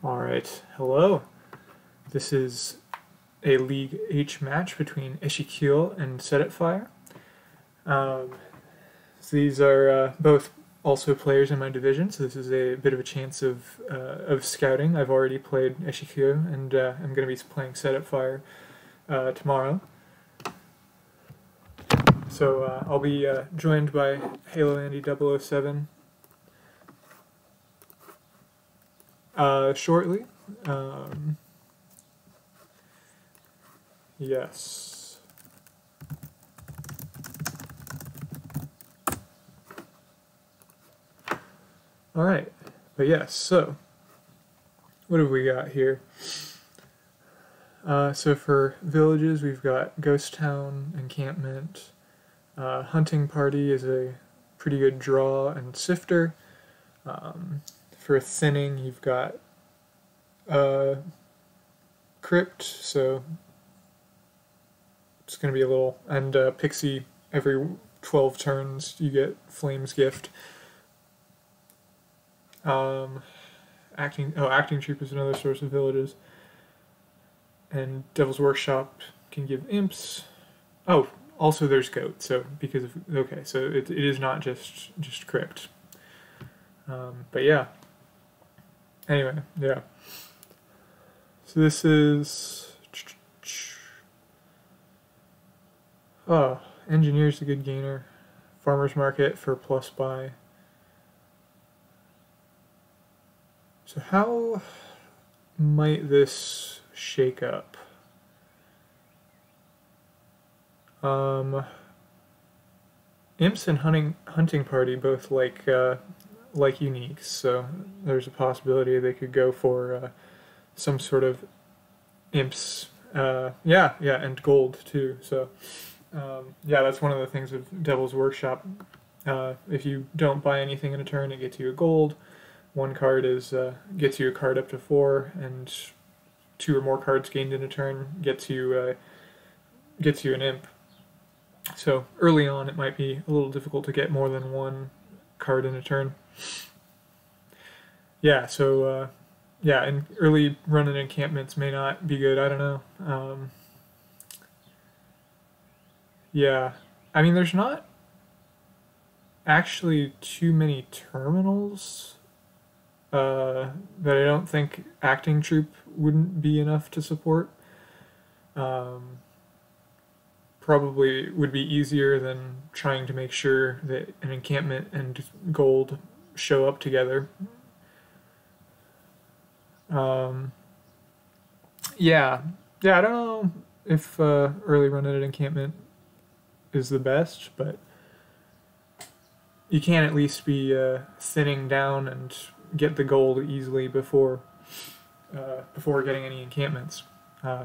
Alright, hello. This is a League H match between Echiqueur and Setupfire. So these are both also players in my division, so this is a bit of a chance of scouting. I've already played Echiqueur, and I'm going to be playing Setupfire tomorrow. So I'll be joined by Halo Andy 007 shortly. Yes. Alright, but yes, so what have we got here? So for villages, we've got Ghost Town, Encampment, Hunting Party is a pretty good draw, and Sifter. For thinning, you've got Crypt, so it's going to be a little, and Pixie, every 12 turns you get Flame's Gift. Acting Troop is another source of villages. And Devil's Workshop can give imps. Oh, also there's Goat, so because of, okay, so it is not just Crypt. But yeah. Anyway, yeah. So this is... Oh, Engineer's a good gainer. Farmer's Market for plus buy. So how might this shake up? Imps and Hunting Party both like uniques, so there's a possibility they could go for some sort of imps. Yeah, and gold too. So yeah, that's one of the things of Devil's Workshop. If you don't buy anything in a turn, it gets you a gold. One card is gets you a card up to 4, and 2 or more cards gained in a turn gets you an imp. So early on, it might be a little difficult to get more than 1 card in a turn. Yeah, so yeah, and early running encampments may not be good. I don't know. Yeah, I mean, there's not actually too many terminals that I don't think Acting Troop wouldn't be enough to support. Probably would be easier than trying to make sure that an encampment and gold show up together. Yeah, I don't know if early run at an encampment is the best, but you can at least be thinning down and get the gold easily before getting any encampments.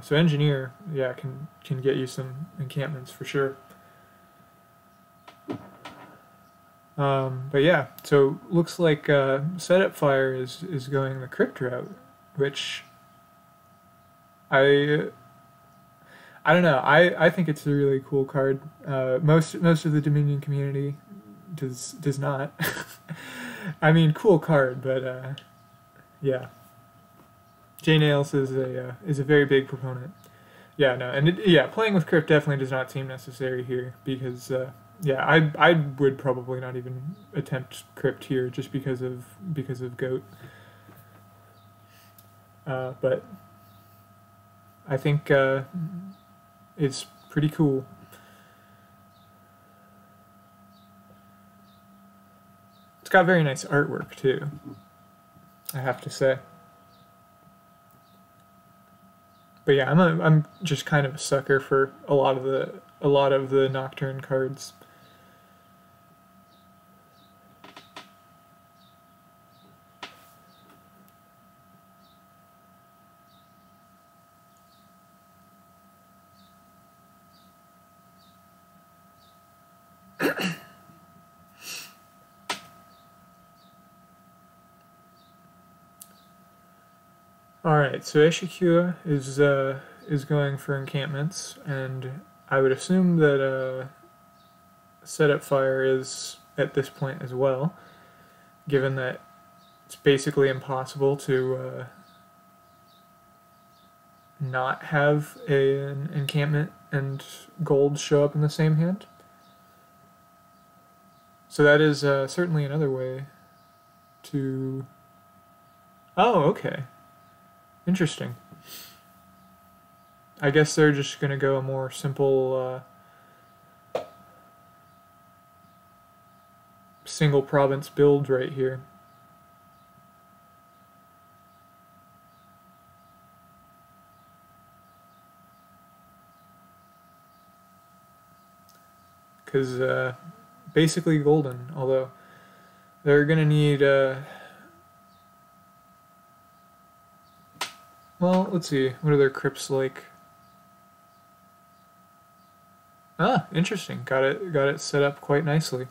So Engineer, yeah, can get you some encampments for sure. But yeah, so looks like Setupfire is going the Crypt route, which I don't know. I think it's a really cool card. Most of the Dominion community does not. I mean, cool card, but yeah. J Nails is a very big proponent. Yeah, no, and yeah, playing with Crypt definitely does not seem necessary here because yeah, I would probably not even attempt Crypt here just because of Goat. But I think it's pretty cool. It's got very nice artwork too, I have to say. But yeah, I'm just kind of a sucker for a lot of the Nocturne cards. Alright, so Echiqueur is going for encampments, and I would assume that Setupfire is at this point as well, given that it's basically impossible to not have an encampment and gold show up in the same hand. So that is certainly another way to... Oh, okay. Interesting. I guess they're just going to go a more simple single province build right here. Because basically golden, although they're going to need... well, let's see. What are their crypts like? Ah, interesting. Got it set up quite nicely,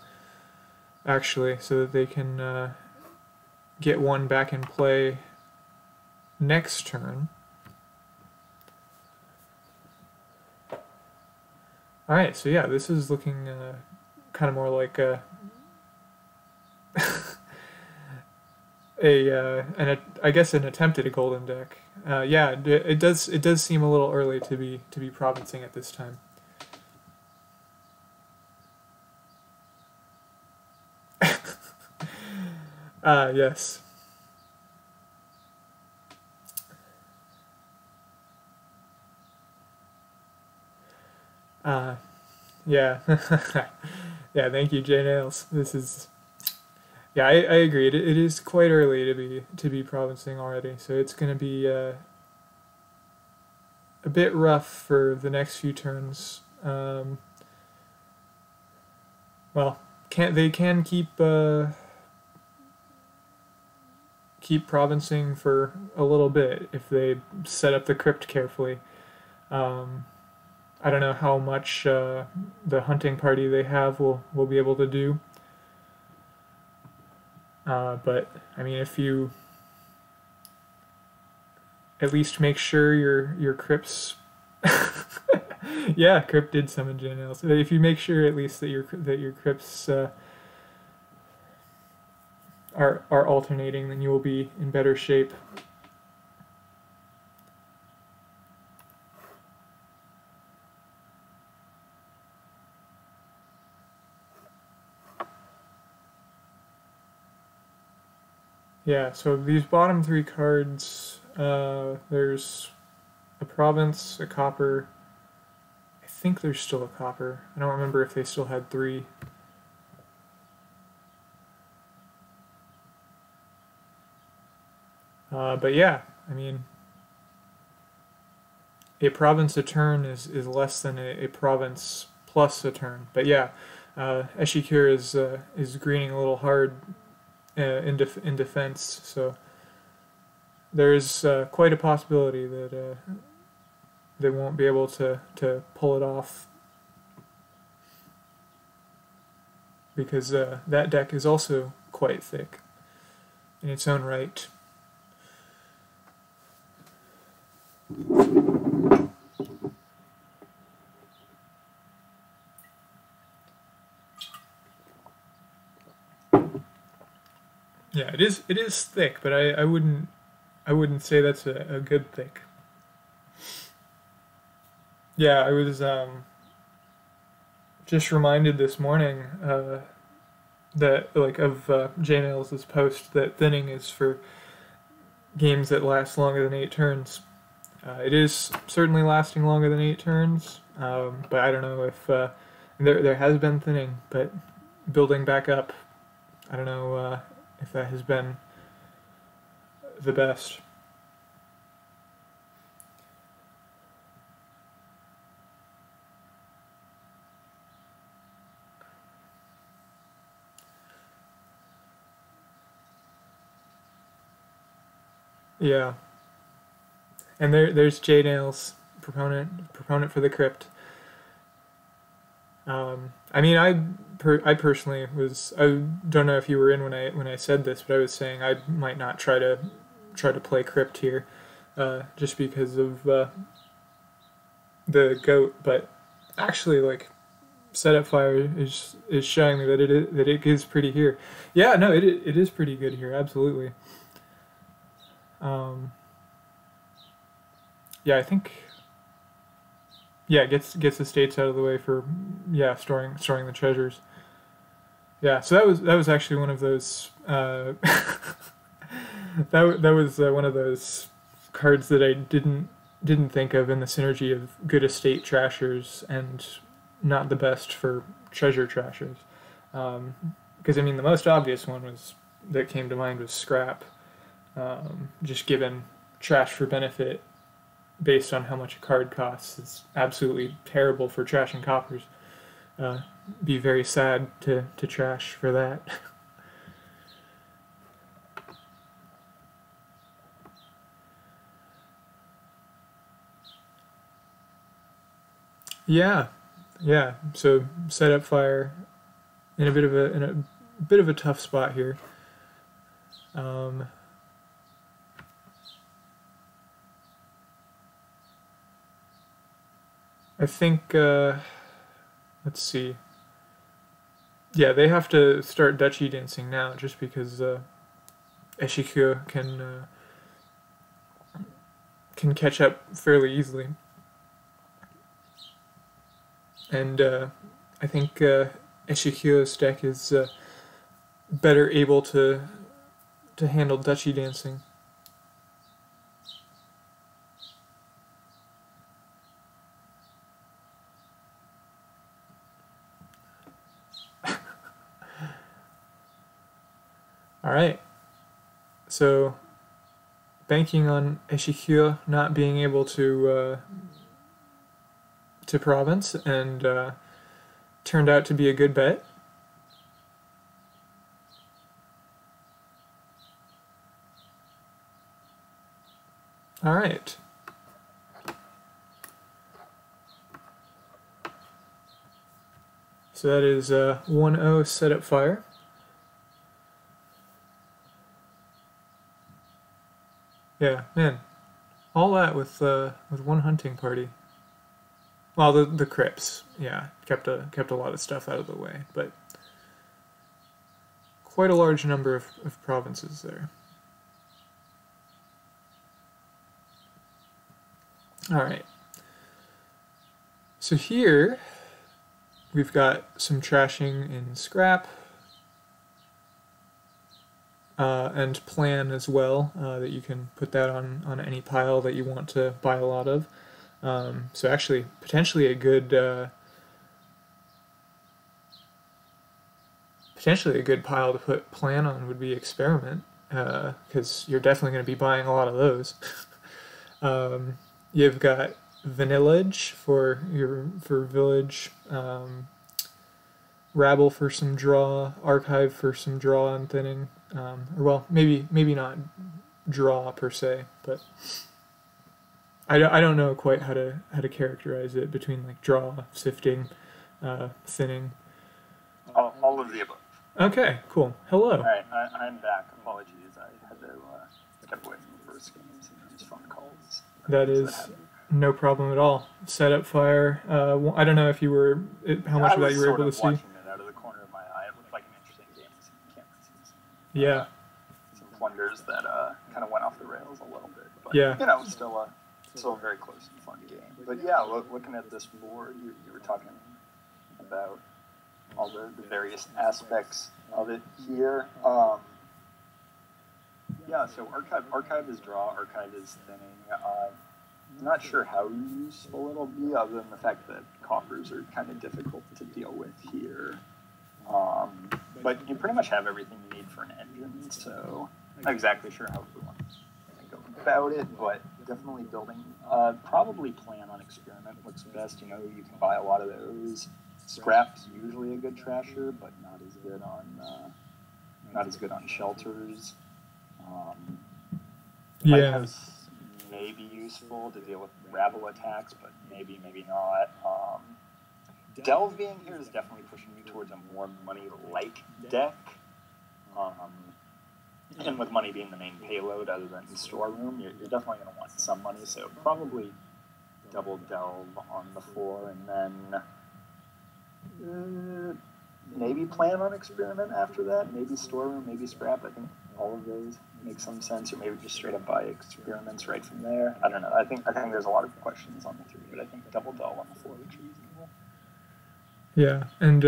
actually, so that they can get one back in play next turn. Alright, so yeah, this is looking kind of more like I guess an attempt at a golden deck. Yeah, it does seem a little early to be provincing at this time. Yes. Yeah. Yeah, thank you, J Nails. This is... Yeah, I agree. It is quite early to be provincing already, so it's going to be a bit rough for the next few turns. Well, they can keep provincing for a little bit if they set up the crypt carefully. I don't know how much the hunting party they have will be able to do. But, I mean, if you at least make sure your crypts... Yeah, crypt did summon Janelle. So if you make sure at least that your crypts are alternating, then you will be in better shape. Yeah, so these bottom three cards, there's a province, a copper. I think there's still a copper. I don't remember if they still had three. But yeah, I mean, a province a turn is less than a province plus a turn. But yeah, Echiqueur is greening a little hard in defense, so there's quite a possibility that they won't be able to pull it off, because that deck is also quite thick in its own right. Yeah, it is thick, but I wouldn't say that's a good thick. Yeah, I was just reminded this morning that of J Nails' post that thinning is for games that last longer than 8 turns. It is certainly lasting longer than 8 turns, but I don't know if there has been thinning, but building back up, I don't know if that has been the best. Yeah, and there's J Nails, proponent for the crypt. I mean, I personally was... I don't know if you were in when I said this, but I was saying I might not try to play crypt here, just because of the goat. But actually, like, Setupfire is showing me that it is pretty here. Yeah, no, it is pretty good here, absolutely. yeah, I think yeah, gets estates out of the way for yeah storing the treasures. Yeah, so that was actually one of those that was one of those cards that I didn't think of in the synergy of good estate trashers and not the best for treasure trashers. Because I mean, the most obvious one was that came to mind was scrap. Just given trash for benefit based on how much a card costs is absolutely terrible for trash and coppers. Uh, be very sad to trash for that. Yeah, yeah. So Setupfire in a bit of a tough spot here. Um, I think let's see. Yeah, they have to start Dutchy dancing now, just because Echiqueur can catch up fairly easily, and I think Echiqueur's deck is better able to handle Dutchy dancing. All right, so banking on Echiqueur not being able to province, and turned out to be a good bet. All right. So that is 1-0 Setupfire. Yeah, man. All that with one hunting party. Well, the crypts, yeah, kept a lot of stuff out of the way, but quite a large number of provinces there. All right. So here we've got some trashing in scrap and plan as well, that you can put that on any pile that you want to buy a lot of. So actually, potentially a good pile to put plan on would be experiment, because you're definitely going to be buying a lot of those. You've got vanillage for village, rabble for some draw, archive for some draw and thinning. Or well, maybe not draw per se, but I don't know quite how to characterize it between like draw, sifting, thinning. All of the above. Okay, cool. Hello. All right, I'm back. Apologies, I had to step away from the first game. Just phone calls. That is no problem at all. Setupfire. I don't know if you were how much of that you were able to see. I was watching it out of the corner of my eye. It looked like an interesting game with some cameras. Yeah. Some blunders that kind of went off the rails a little bit. But, yeah. You know, still a very close and fun game. But yeah, looking at this board, you were talking about all the various aspects of it here. Yeah, so archive is draw, archive is thinning. I'm not sure how useful it'll be, other than the fact that coffers are kind of difficult to deal with here. But you pretty much have everything you need for an engine, so I'm not exactly sure how everyone's going to go about it, but definitely building. Probably plan on experiment looks best. You know, you can buy a lot of those. Scrap's usually a good trasher, but not as good on shelters. Lighthouse may be useful to deal with rabble attacks, but maybe not. Delve being here is definitely pushing you towards a more money-like deck. And with money being the main payload, other than storeroom, you're definitely going to want some money. So probably double delve on the floor, and then maybe plan on experiment after that. Maybe storeroom, maybe scrap. I think all of those makes some sense, or maybe just straight up buy experiments right from there. I don't know. I think there's a lot of questions on the 3, but I think double Dell on the 4 looks reasonable. Yeah, and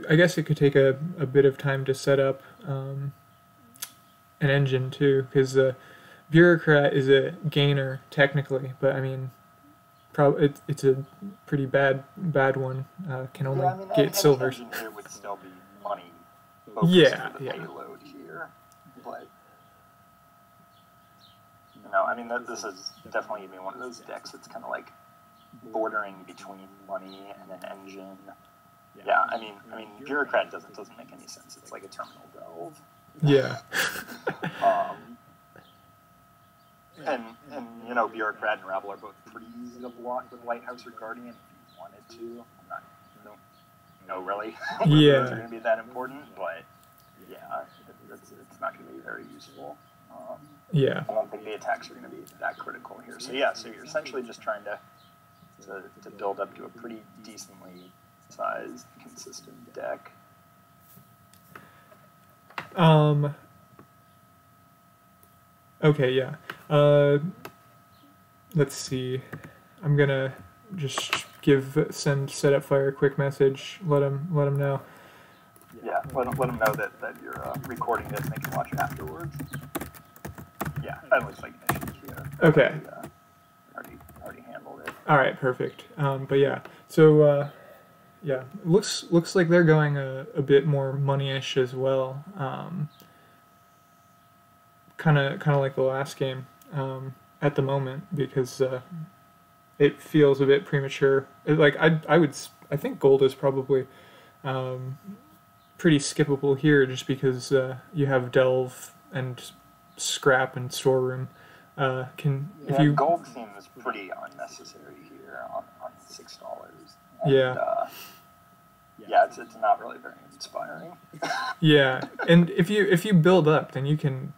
I guess it could take a bit of time to set up an engine too, because Bureaucrat is a gainer technically, but I mean, it's a pretty bad one. Can only get silvers. Engine here would still be money. Yeah, for the payload here, but I mean, this is definitely gonna be one of those decks that's kind of like bordering between money and an engine. Yeah, I mean, Bureaucrat doesn't make any sense. It's like a terminal delve. Yeah. And Bureaucrat and Rabble are both pretty easy to block with Lighthouse or Guardian if you wanted to. I don't know really. Yeah. Those are going to be that important, but yeah, it's not going to be very useful. Yeah. I don't think the attacks are going to be that critical here. So yeah, so you're essentially just trying to build up to a pretty decently sized, consistent deck. Okay, yeah. Let's see. I'm gonna just send Setupfire a quick message. Let him know. Yeah, let him know that you're recording this and they can watch it afterwards. Yeah, that looks like an issue here. Okay. Already handled it. All right, perfect. But yeah, so yeah, looks like they're going a bit more money-ish as well. Kind of like the last game at the moment, because it feels a bit premature. I think gold is probably pretty skippable here, just because you have delve and scrap and storeroom. Gold seems pretty unnecessary here on $6. Yeah. Yeah, it's not really very inspiring. Yeah, and if you build up, then you can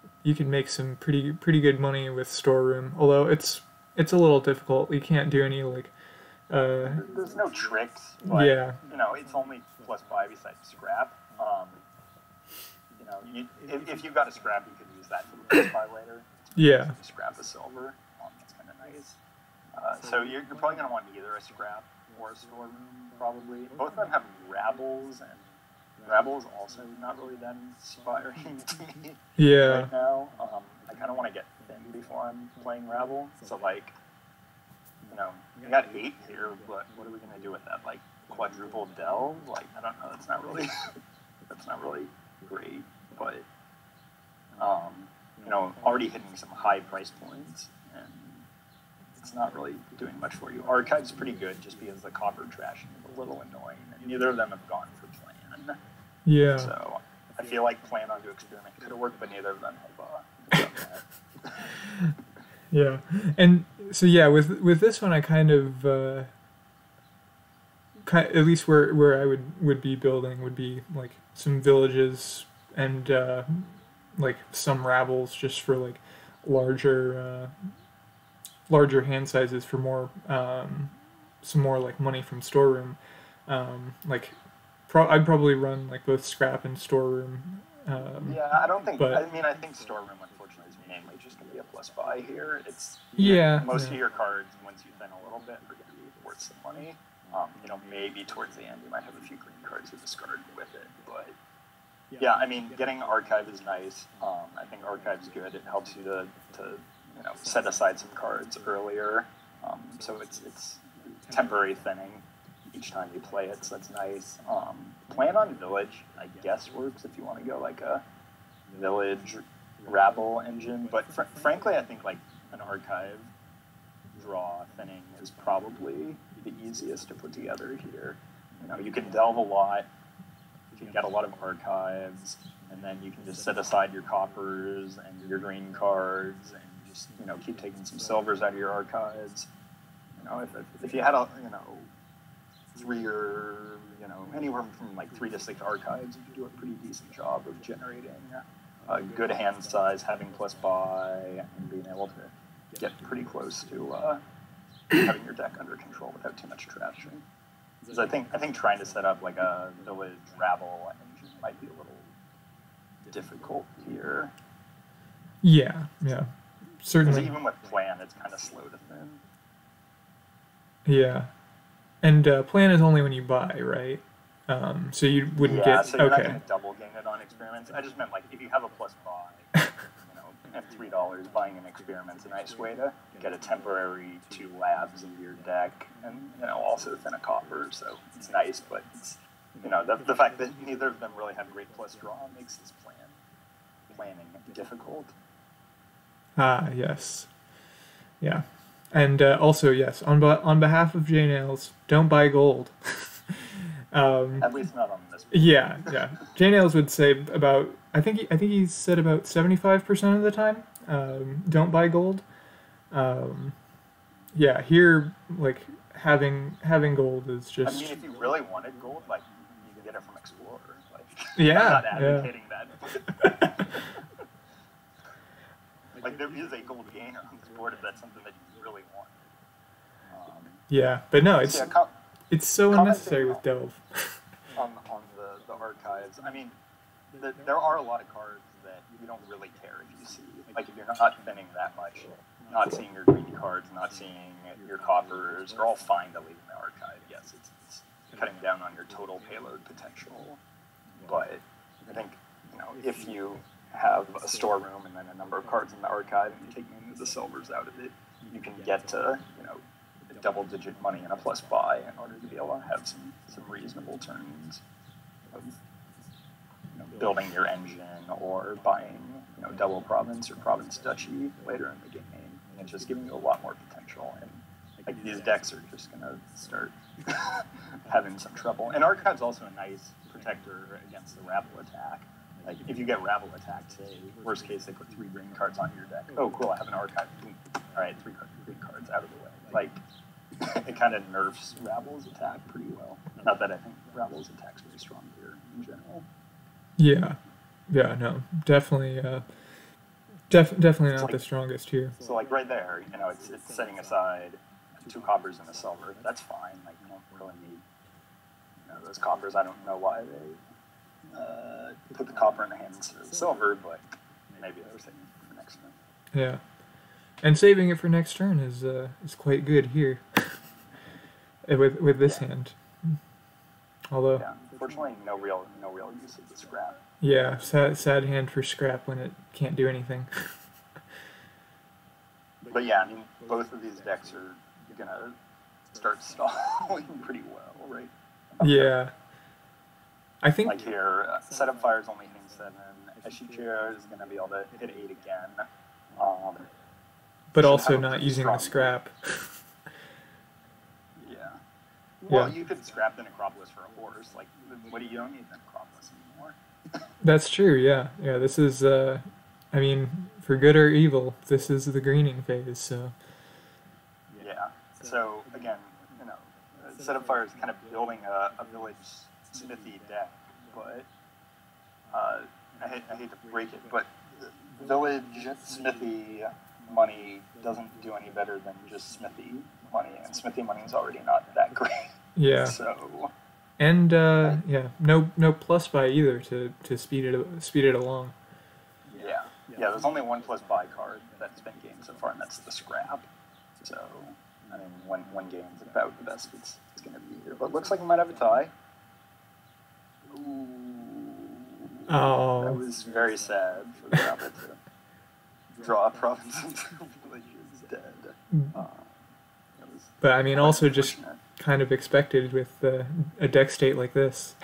make some pretty good money with storeroom. Although it's a little difficult. You can't do any like. There's no tricks. But, yeah. It's only +5 besides scrap. If you've got a scrap, you could use that for the +5 later. Yeah. Scrap a silver. That's kind of nice. So you're probably going to want either a scrap or a storeroom, probably. Both of them have rabbles, and Rabble is also not really that inspiring to me right now. I kind of want to get thin before I'm playing Rabble. So, we got 8 here, but what are we going to do with that? Like, quadruple delve? Like, I don't know. That's not really great. But, already hitting some high price points, and it's not really doing much for you. Archive's pretty good, just because the copper trashing is a little annoying, and neither of them have gone for plan. Yeah. So I feel like plan onto experiment could have worked, but neither of them have done that. Yeah, and so yeah, with this one, I kind of at least where I would be building would be like some villages and like some rabbles, just for like larger hand sizes, for more some more like money from storeroom. I'd probably run like both scrap and storeroom. Yeah, I don't think. I think storeroom, unfortunately, is mainly just going to be a +buy here. It's most of your cards, once you thin a little bit, are going to be worth some money. Maybe towards the end you might have a few green cards to discard with it, but yeah, getting archive is nice. I think archive's good. It helps you to set aside some cards earlier. So it's temporary thinning each time you play it, so that's nice. Plan on Village, I guess, works if you want to go like a Village Rabble engine, but frankly, I think like an Archive draw thinning is probably the easiest to put together here. You can delve a lot, you can get a lot of archives, and then you can just set aside your coppers and your green cards, and just keep taking some silvers out of your archives. If you had a 3 or anywhere from like 3 to 6 archives, you can do a pretty decent job of generating a good hand size, having +buy, and being able to get pretty close to having your deck under control without too much trashing. Because I think trying to set up like a Village Rabble engine might be a little difficult here. Yeah, Because certainly. even with plan, it's kind of slow to thin. Yeah, and plan is only when you buy, right? So you wouldn't Yeah, get so you're not okay. going to double gain it on experiments. I just meant like if you have a plus buy, at $3, buying an experiment's a nice way to get a temporary 2 labs into your deck, and also thin a copper. So it's nice, but it's the fact that neither of them really have great plus draw makes this planning difficult. Ah, yes. Yeah. And also, yes, on behalf of J Nails, don't buy gold. At least not on this board. Yeah, yeah. J Nails would say about I think he said about 75% of the time, don't buy gold. Yeah, here like having gold is I mean, just if you really wanted gold, like you can get it from Explorer. Like, yeah, I'm not yeah. advocating that. Like there is a gold gainer on this board if that's something that you really want. Yeah, but no, So yeah, it's so unnecessary with Delve. on the archives. I mean, there are a lot of cards that you don't really care if you see. Like if you're not thinning that much, not seeing your green cards, not seeing your coppers, are all fine to leave in the archive. Yes, it's cutting down on your total payload potential. But I think, if you have a storeroom and then a number of cards in the archive and you take any of the silvers out of it, you can get to, double-digit money and a plus buy in order to be able to have some reasonable turns of building your engine or buying double province or province duchy later in the game, and just giving you a lot more potential. And like these decks are just gonna start having some trouble. And archive's also a nice protector against the rabble attack. Like if you get rabble attacked, say worst case they put 3 green cards on your deck. Oh cool, I have an archive. All right, 3 green cards out of the way. Like it kind of nerfs Rabble's attack pretty well. Not that I think Rabble's attack's very strong here in general. Yeah, yeah, no, definitely, definitely not like, the strongest here. So like right there, it's setting aside 2 coppers and a silver. That's fine. Like you don't really need those coppers. I don't know why they put the copper in the hand instead of the silver, but maybe they were saving it for next turn. Yeah, and saving it for next turn is quite good here with this hand. Although, yeah, unfortunately, no real use of the scrap. Yeah, sad hand for scrap when it can't do anything. But yeah, I mean, both of these decks are gonna start stalling pretty well, right? Yeah, I think like here, Setupfire is only hitting 7. Echiqueur is gonna be able to hit 8 again. But also not using the scrap. Yeah. Well, Yeah. you could scrap the Necropolis for a horse. Like, you don't need the Necropolis anymore. That's true, yeah. Yeah, this is, I mean, for good or evil, this is the greening phase, so. Yeah. So, again, Setupfire is kind of building a village smithy deck, but I hate to break it, but village smithy money doesn't do any better than just smithy money, and smithy money is already not that great. Yeah. So. And yeah, no plus buy either to speed it along. Yeah. Yeah. There's only 1 plus buy card that's been gained so far, and that's the scrap. So, I mean, one game's about the best it's going to be here. But it looks like we might have a tie. Ooh. Oh. That was very sad for the rabbit to draw a province until village is dead. But I mean, also just kind of expected with a deck state like this.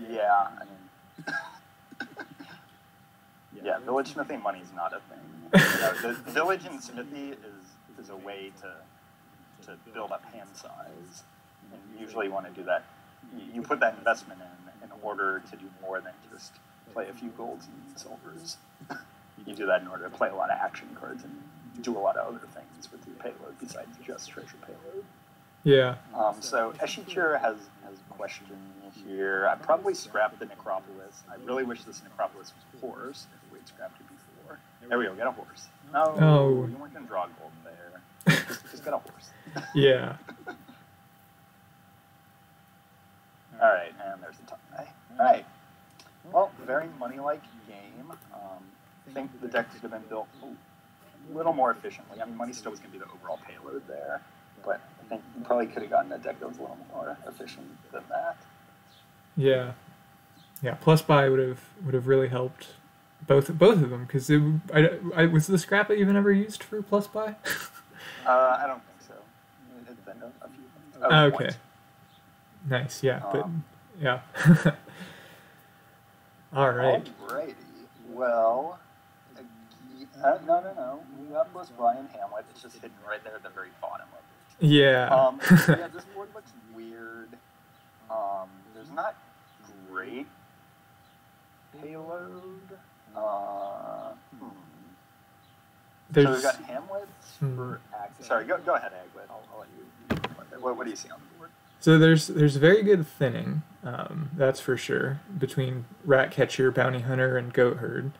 Yeah, I mean, yeah, village smithing money is not a thing. The village and smithy is a way to build up hand size, and usually you want to do that. You put that investment in order to do more than just play a few golds and silvers. You do that in order to play a lot of action cards and do a lot of other things with your payload besides just treasure payload. Yeah. So Echiqueur has a question here. I probably scrapped the Necropolis. I really wish this Necropolis was a horse if we'd scrapped it before. There we go, get a horse. No, Oh. You weren't going to draw gold there. Just get a horse. Yeah. Alright, and there's the tie. Alright. Well, very money-like game. I think the deck could have been built a little more efficiently. I mean, money still was going to be the overall payload there, but I think you probably could have gotten a deck that was a little more efficient than that. Yeah, yeah. Plus buy would have really helped both of them, because I was the scrap even ever used for plus buy? I don't think so. It's been a few things. Okay. Once. Nice, yeah, but yeah. All right. Alrighty. Well, no. We got plus buy in Hamlet. It's just hidden right there at the very bottom of it. Yeah. Yeah, this board looks weird. There's not great payload. So we've got Hamlets for Aglet. Sorry, go ahead, Aglet. I'll let you. What do you see on the board? So there's very good thinning, that's for sure, between Ratcatcher, Bounty Hunter, and Goat Herd.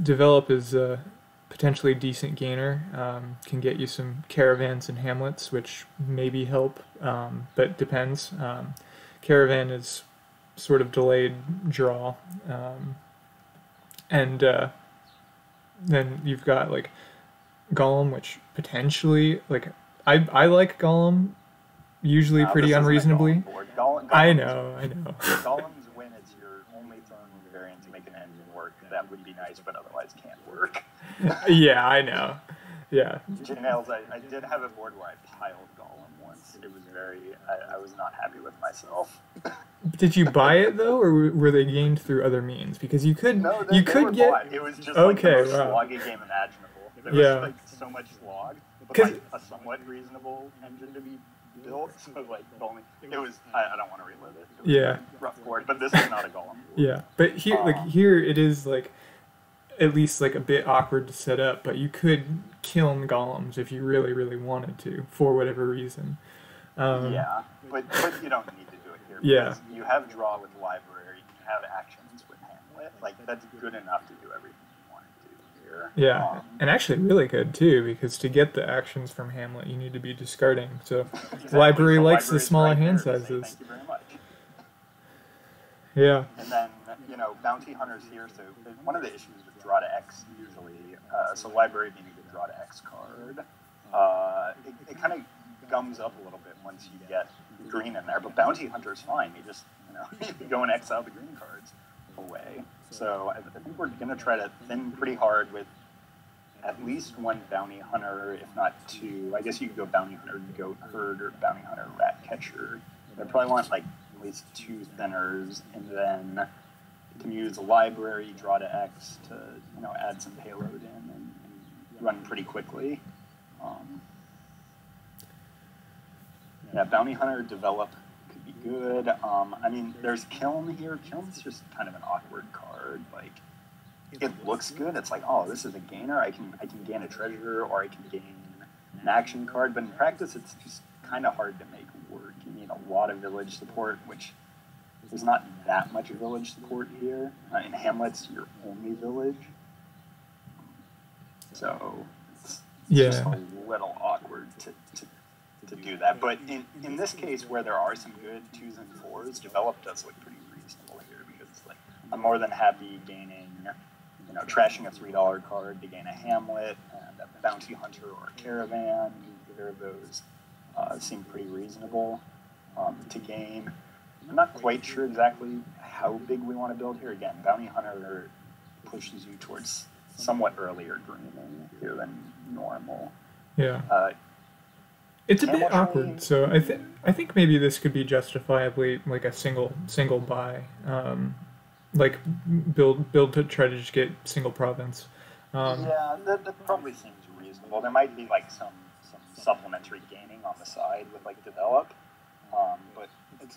Develop is a potentially decent gainer, can get you some Caravans and Hamlets, which maybe help, but depends. Caravan is sort of delayed draw, and then you've got like Golem, which potentially, like, I like Golem usually pretty unreasonably. I know. Golem's when it's your only turn variant to make an engine work. That would be nice, but otherwise can't work. Yeah, I know. Yeah. Janelles, I did have a board where I piled Golem once. It was I was not happy with myself. Did you buy it though, or were they gained through other means? Because you could, no, you could get. Bought. It was just like the most sloggy game imaginable. There was like so much slog, but like a somewhat reasonable engine to be built. So like it was. I don't want to relive it. It was a rough board, but this is not a Golem board. Yeah, but here it is like at least like a bit awkward to set up, but you could kiln Golems if you really wanted to for whatever reason. Yeah, but you don't need to do it here. Yeah. You have draw with library, you have actions with Hamlet. Like, that's good enough to do everything you want to do here. Yeah, and actually really good too, because to get the actions from Hamlet, you need to be discarding. So exactly. library So likes the smaller right hand there to sizes. say thank you very much. Yeah. And then, Bounty Hunter's here, so one of the issues with draw to X usually, so library being a good draw to X card, it kind of gums up a little bit once you get green in there, but Bounty Hunter's fine. You just, you go and exile the green cards away. So I think we're going to try to thin pretty hard with at least one Bounty Hunter, if not two. I guess you could go Bounty Hunter Goat Herd or Bounty Hunter Ratcatcher. I probably want like at least two thinners, and then you can use a library, draw to X to add some payload in and run pretty quickly. Yeah, Bounty Hunter Develop could be good. I mean, there's Kiln here. Kiln's just kind of an awkward card. Like, it looks good. It's like, oh, this is a gainer. I can gain a treasure, or I can gain an action card. But in practice, it's just kind of hard to make work. You need a lot of village support, which there's not that much village support here. In Hamlet's your only village. So it's just a little awkward to do that. But in this case, where there are some good 2s and 4s, Develop does look pretty reasonable here, because like I'm more than happy gaining, trashing a $3 card to gain a Hamlet and a Bounty Hunter or a Caravan. Either of those seem pretty reasonable to gain. I'm not quite sure exactly how big we want to build here. Again, Bounty Hunter pushes you towards somewhat earlier greening here than normal. Yeah. It's a bit awkward, so I think maybe this could be justifiably like a single buy, like build to try to just get single province. Yeah, that probably seems reasonable. There might be like some supplementary gaining on the side with like Develop, but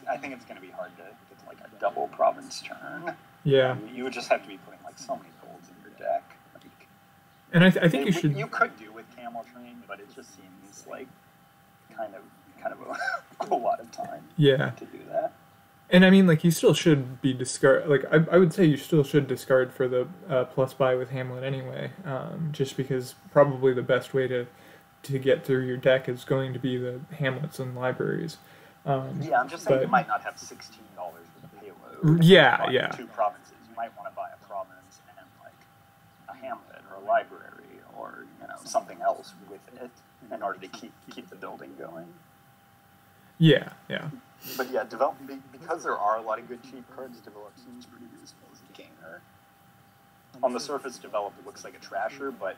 I think it's going to be hard to get to like a double province turn. Yeah, you would just have to be putting like so many golds in your deck. Like, and I think you could do with Camel Train, but it just seems like kind of a lot of time to do that. And I mean, like, you still should be discard. Like, I would say you still should discard for the plus buy with Hamlet anyway, just because probably the best way to get through your deck is going to be the Hamlets and libraries. Yeah, I'm just saying you might not have $16 for the payload. Yeah. 2 provinces. library or something else with it in order to keep the building going. Yeah, yeah. But yeah, because there are a lot of good cheap cards, Develop seems pretty reasonable as a gainer. On the surface, Develop looks like a trasher, but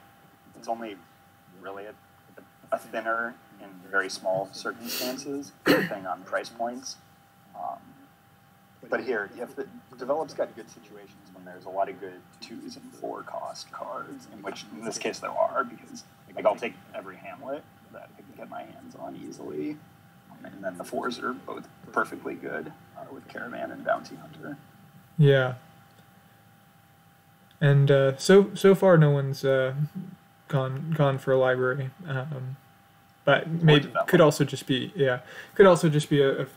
it's only really a thinner in very small circumstances, depending on price points. But here, if the Develop's got good situations when there's a lot of good 2s and 4 cost cards, in this case there are, because I'll take every Hamlet that I can get my hands on easily. And then the 4s are both perfectly good with Caravan and Bounty Hunter. Yeah. And so far no one's gone for a library. But maybe could also just be a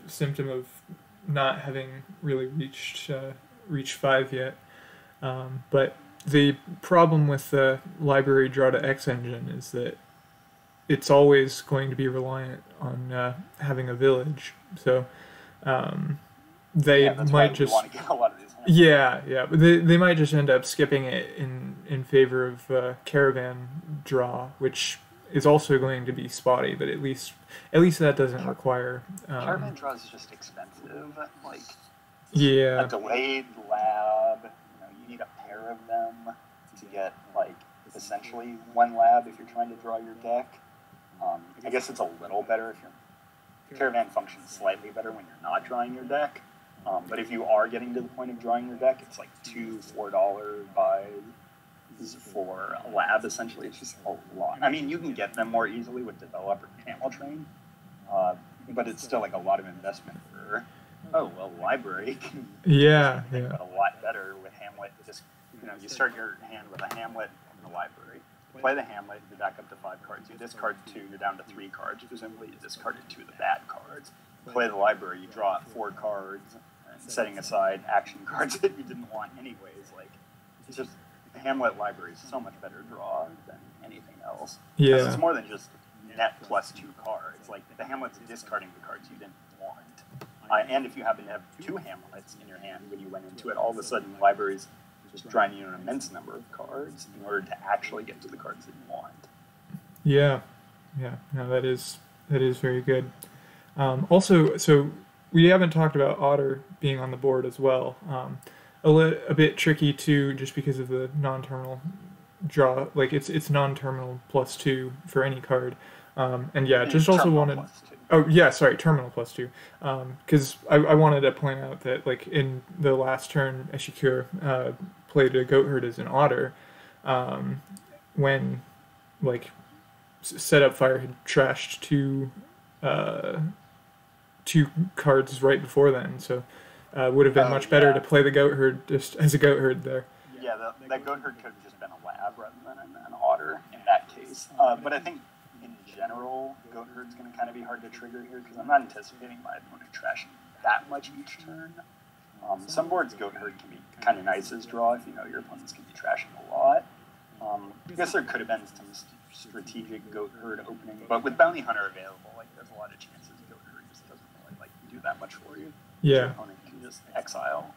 symptom of not having really reached 5 yet. But the problem with the library draw to X engine is that it's always going to be reliant on having a village. So they might just want to get a lot of these hands. yeah, but they might just end up skipping it in favor of caravan draw, which is also going to be spotty, but at least that doesn't require caravan draw is just expensive. Like a delayed lab, you need a pair of them to get essentially 1 lab if you're trying to draw your deck. I guess it's a little better if your caravan functions slightly better when you're not drawing your deck. But if you are getting to the point of drawing your deck, it's like $2-4 buys for a lab, essentially. It's just a lot. I mean, you can get them more easily with Develop or Camel Train, but it's still a lot of investment for, library can but a lot better with Hamlet. Just, you start your hand with a Hamlet and a library. Play the Hamlet, you're back up to 5 cards. You discard 2, you're down to 3 cards. Presumably you discarded 2 of the bad cards. Play the library, you draw out 4 cards, and setting aside action cards that you didn't want anyways. It's just, the Hamlet library is so much better draw than anything else. Yeah. Because it's more than just net plus 2 cards. The Hamlet's discarding the cards you didn't want. And if you happen to have 2 Hamlets in your hand when you went into it, all of a sudden the library's just drawing you an immense number of cards in order to actually get to the cards that you want. Yeah. No, that is very good. Also, so we haven't talked about Otter being on the board as well. A bit tricky too, just because of the non-terminal draw. It's non-terminal +2 for any card. And just also wanted. Oh yeah, sorry, terminal +2. Because I wanted to point out that in the last turn, Echiqueur played a Goatherd as an Otter, when Setupfire had trashed 2 cards right before then, so would have been much better to play the Goatherd just as a Goatherd there. Yeah, that Goatherd could have just been a lab rather than an Otter in that case. But I think in general, Goatherd's going to kind of be hard to trigger here because I'm not anticipating my opponent trashing that much each turn. Some boards Goatherd can be kind of nice as draw if you know your opponent's going to be trashing a lot. I guess there could have been some strategic Goatherd opening, but with Bounty Hunter available, there's a lot of chances Goatherd just doesn't really do that much for you. Yeah. Your opponent can just exile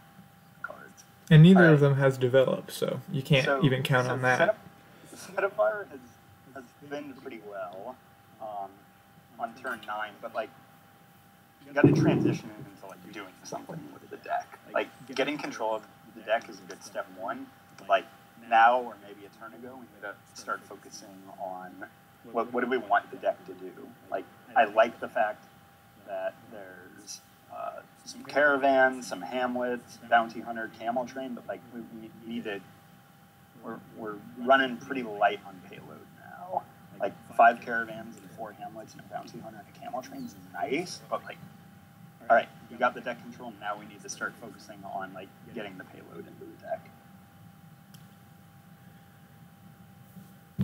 cards. And neither of them has Develop, so you can't even count on that. Setupfire has been pretty well on turn 9, but you got to transition into doing something with the deck. Getting control of the deck is a good step 1. Now or maybe a turn ago, we need to start focusing on what do we want the deck to do. I like the fact that there's some Caravan, some Hamlets, Bounty Hunter, Camel Train, but we need to. We're running pretty light on payload now. 5 Caravans and 4 Hamlets and a Bounty Hunter and a Camel Train is nice, but all right, you got the deck control. Now we need to start focusing on getting the payload into the deck.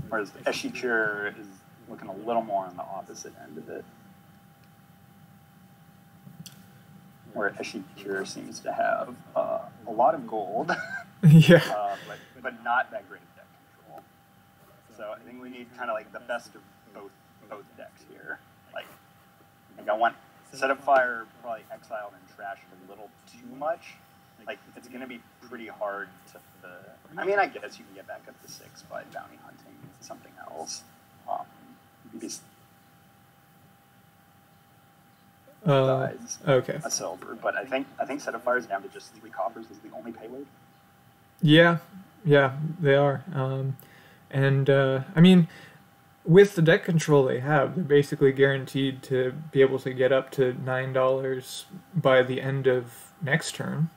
Whereas Echiqueur is looking a little more on the opposite end of it, where Echiqueur seems to have a lot of gold, but not that great of deck control. So I think we need kind of the best of both decks here. I want Setupfire probably exiled and trashed a little too much, like it's going to be pretty hard to. I mean, I guess you can get back up to 6 by bounty hunting something else. Besides okay. a silver, but I think Setupfire is down to just 3 coppers is the only payload. Yeah, they are. And I mean, with the deck control they have, they're basically guaranteed to be able to get up to $9 by the end of next turn,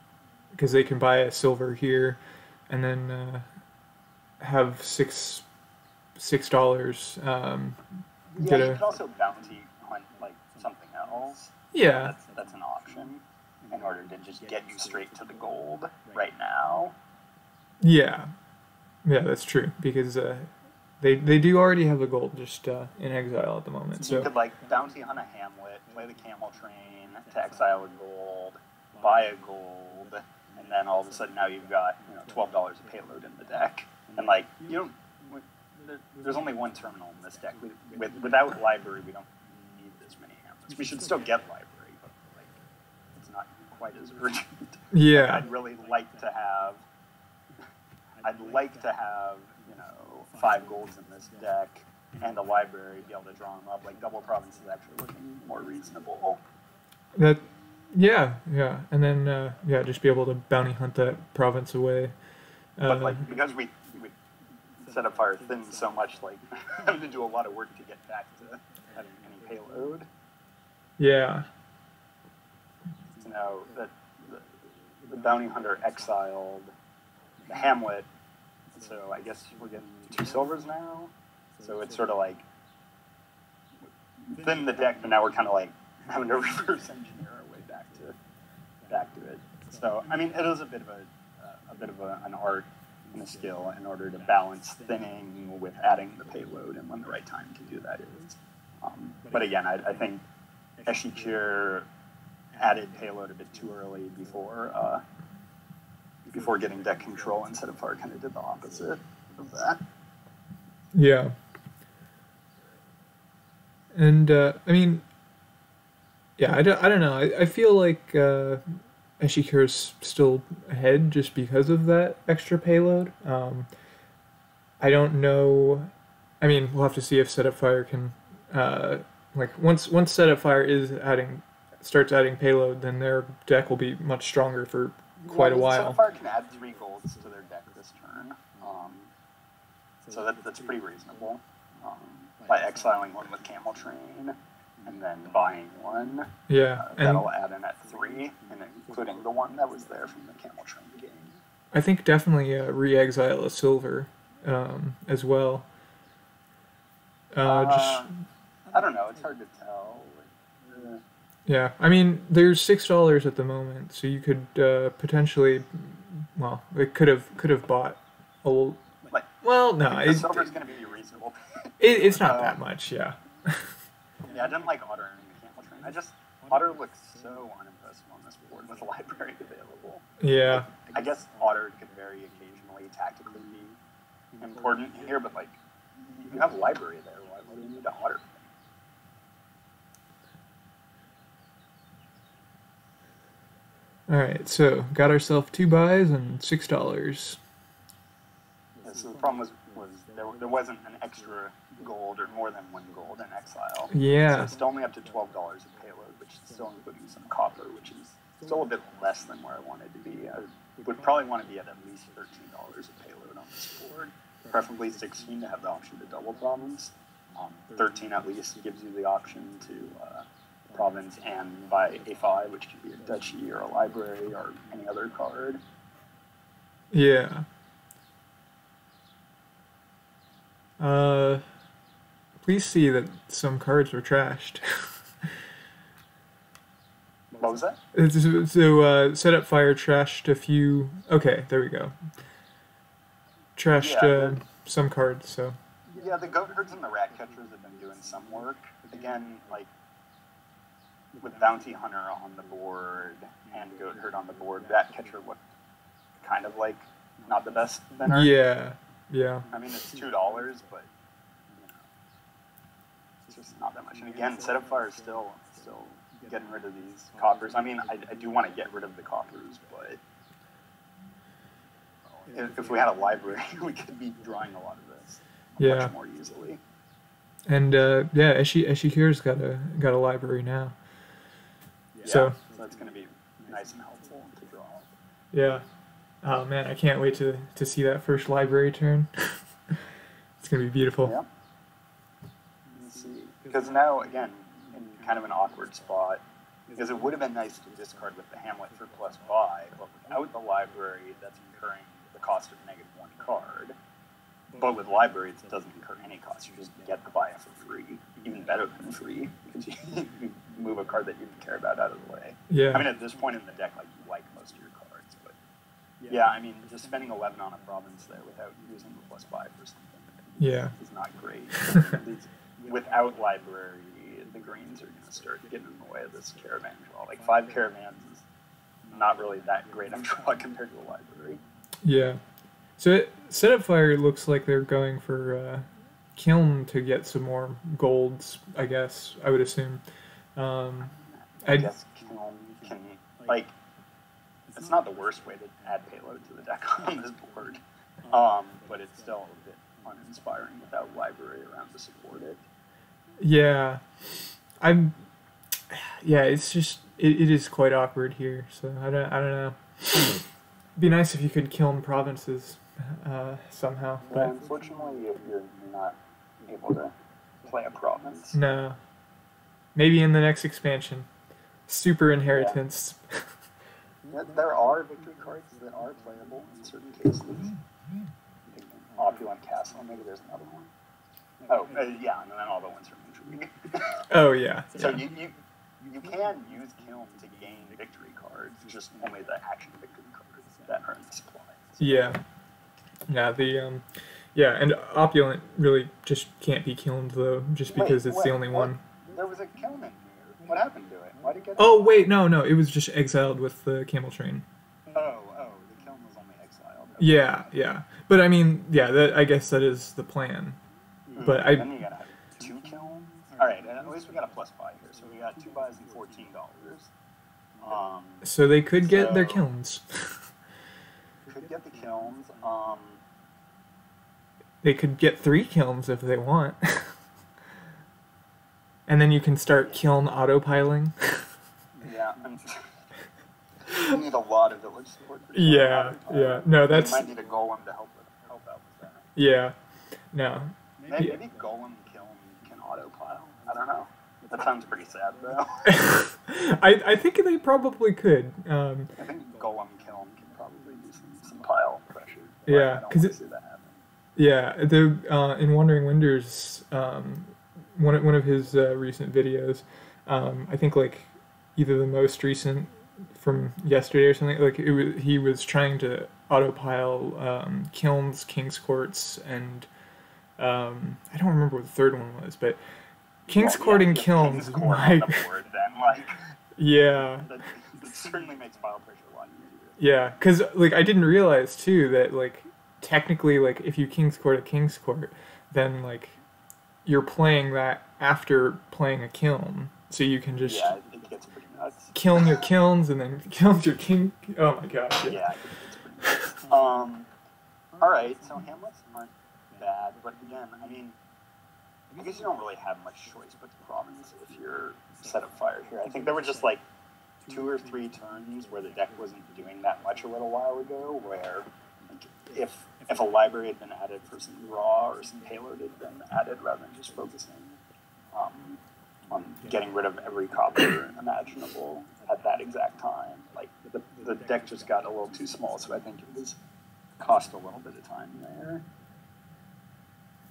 because they can buy a silver here, and then have $6. Yeah, you can also bounty hunt like something else. Yeah, that's an option in order to just get you straight to the gold right now. Yeah, that's true, because they do already have the gold just in exile at the moment. So you could like bounty hunt a Hamlet, play the camel train to exile a gold, buy a gold, and then all of a sudden now you've got $12 a payload in the deck, and like you don't. There's only one terminal in this deck. Without library, we don't need this many Hamlets. We should still get library, but like it's not quite as urgent. Yeah, like, I'd like to have 5 golds in this deck and a library, be able to draw them up. Like double province is actually looking more reasonable. Yeah, and then just be able to bounty hunt that province away. But like because we Setupfire thin so much, like having to do a lot of work to get back to having any payload. Yeah. That the bounty hunter exiled the Hamlet, so I guess we're getting 2 silvers now. So it's sort of like thin the deck, but now we're kind of like having to reverse engineer our way back to it. So I mean, it is a bit of an art and a skill in order to balance thinning with adding the payload and when the right time to do that is. But again, I think Echiqueur added payload a bit too early before getting deck control, and Setupfire kind of did the opposite of that. Yeah. And I mean, yeah, I don't know. I feel like Echiqueur's still ahead just because of that extra payload. I don't know. I mean, we'll have to see if Setupfire can, once Setupfire starts adding payload, then their deck will be much stronger for quite a while. Setupfire can add 3 golds to their deck this turn, so that's pretty reasonable. By exiling one with Camel Train, and then buying one. Yeah, that'll add in at 3, and including the one that was there from the Camel Train game. I think definitely re-exile a silver as well. I don't know. It's hard to tell. Yeah, I mean, there's $6 at the moment, so you could potentially, well, it could have bought a little. Well, no, the silver's going to be reasonable. It's not that much, yeah. Yeah, I didn't like Otter in the Camel Train. Otter looks so unimpressive on this board with a library available. Yeah. I guess Otter could very occasionally tactically be important here, but like, you have a library there. Why do you need an Otter? Alright, so got ourselves 2 buys and $6. Yeah, so the problem was there wasn't an extra gold or more than 1 gold in exile. Yeah. So it's still only up to $12 a payload, which is still including some copper, which is still a bit less than where I wanted to be. I would probably want to be at least $13 a payload on this board. Preferably 16 to have the option to double province. 13 at least gives you the option to province and buy a 5, which could be a duchy or a library or any other card. Yeah. Please see that some cards were trashed. What was that? So, Setupfire trashed a few. Okay, there we go. Trashed some cards, so. Yeah, the goat herds and the rat catchers have been doing some work. Again, like, with Bounty Hunter on the board and Goat Herd on the board, Rat Catcher looked kind of like not the best thinner. Yeah. I mean, it's $2, but it's just not that much. And again, Setupfire is still getting rid of these coppers. I mean, I do want to get rid of the coppers, but if we had a library, we could be drawing a lot of this much more easily. And Echiqueur's got a library now. Yeah, so that's going to be nice and helpful to draw. Yeah. Oh man, I can't wait to see that first library turn. It's going to be beautiful. Yeah. Let's see. Because now, again, in kind of an awkward spot, because it would have been nice to discard with the Hamlet for +5, but without the library, that's incurring the cost of -1 card. But with libraries, it doesn't incur any cost. You just get the buy it for free, even better than free, because you move a card that you didn't care about out of the way. Yeah. I mean, at this point in the deck, like, you like most of your cards, but yeah, I mean, just spending 11 on a province there without using the +5 or something is not great. Without library, the greens are going to start getting in the way of this caravan draw. Like, 5 caravans is not really that great of draw compared to the library. Yeah. So Setupfire looks like they're going for Kiln to get some more golds, I guess, I would assume. I guess Kiln can, like, it's not the worst way to add payload to the deck on this board, but it's still a bit uninspiring without library around to support it. Yeah. It's just, it is quite awkward here, so I don't know. It'd be nice if you could Kiln provinces somehow. But unfortunately, you're not able to play a province. No. Maybe in the next expansion. Super Inheritance. Yeah, there are victory cards that are playable in certain cases. Opulent Castle, maybe there's another one. Oh, yeah, and then all the ones from Intrigue. Oh, yeah. So you can use Kiln to gain victory cards, just only the action victory cards that are in the supply. Yeah. Yeah, and Opulent really just can't be Kilned, though, just because it's the only one. There was a Kiln in here. What happened to it? Why did it get Oh, wait, no, it was just exiled with the Camel Train. Oh, the Kiln was only exiled. Okay. Yeah. But, I mean, I guess that is the plan. But then you gotta have 2 Kilns. Alright, at least we got a +5 here, so we got 2 buys and $14. So they could get their Kilns. Could get the Kilns. They could get 3 Kilns if they want. And then you can start Kiln autopiling. Yeah, you need a lot of village support. Yeah. No, that's... You might need a golem to help out with that. Yeah. No. Maybe Golem Kiln can autopile. I don't know. That sounds pretty sad, though. I think they probably could. I think Golem Kiln can probably do some pile pressure. Yeah, because in Wandering Winders, one of his recent videos, I think like either the most recent from yesterday or something, like he was trying to autopile Kilns, King's Courts, and I don't remember what the third one was, but King's Court and Kilns, King's Court on the board, then, like, yeah, that certainly makes pile pressure a lot easier. Yeah, because like I didn't realize too that like technically like if you King's Court a King's Court, then like you're playing that after playing a Kiln, so you can just it gets pretty nuts. Kiln your Kilns and then Kiln your King. Oh my gosh. Yeah, it's pretty nuts. All right, so Hamlets aren't bad, but again, I mean, I guess you don't really have much choice but the province if you're Setupfire here. I think there were just like 2 or 3 turns where the deck wasn't doing that much a little while ago, where like, if a library had been added for some draw or some payload had been added rather than just focusing on getting rid of every copper imaginable at that exact time, like the deck just got a little too small, so I think it was cost a little bit of time there.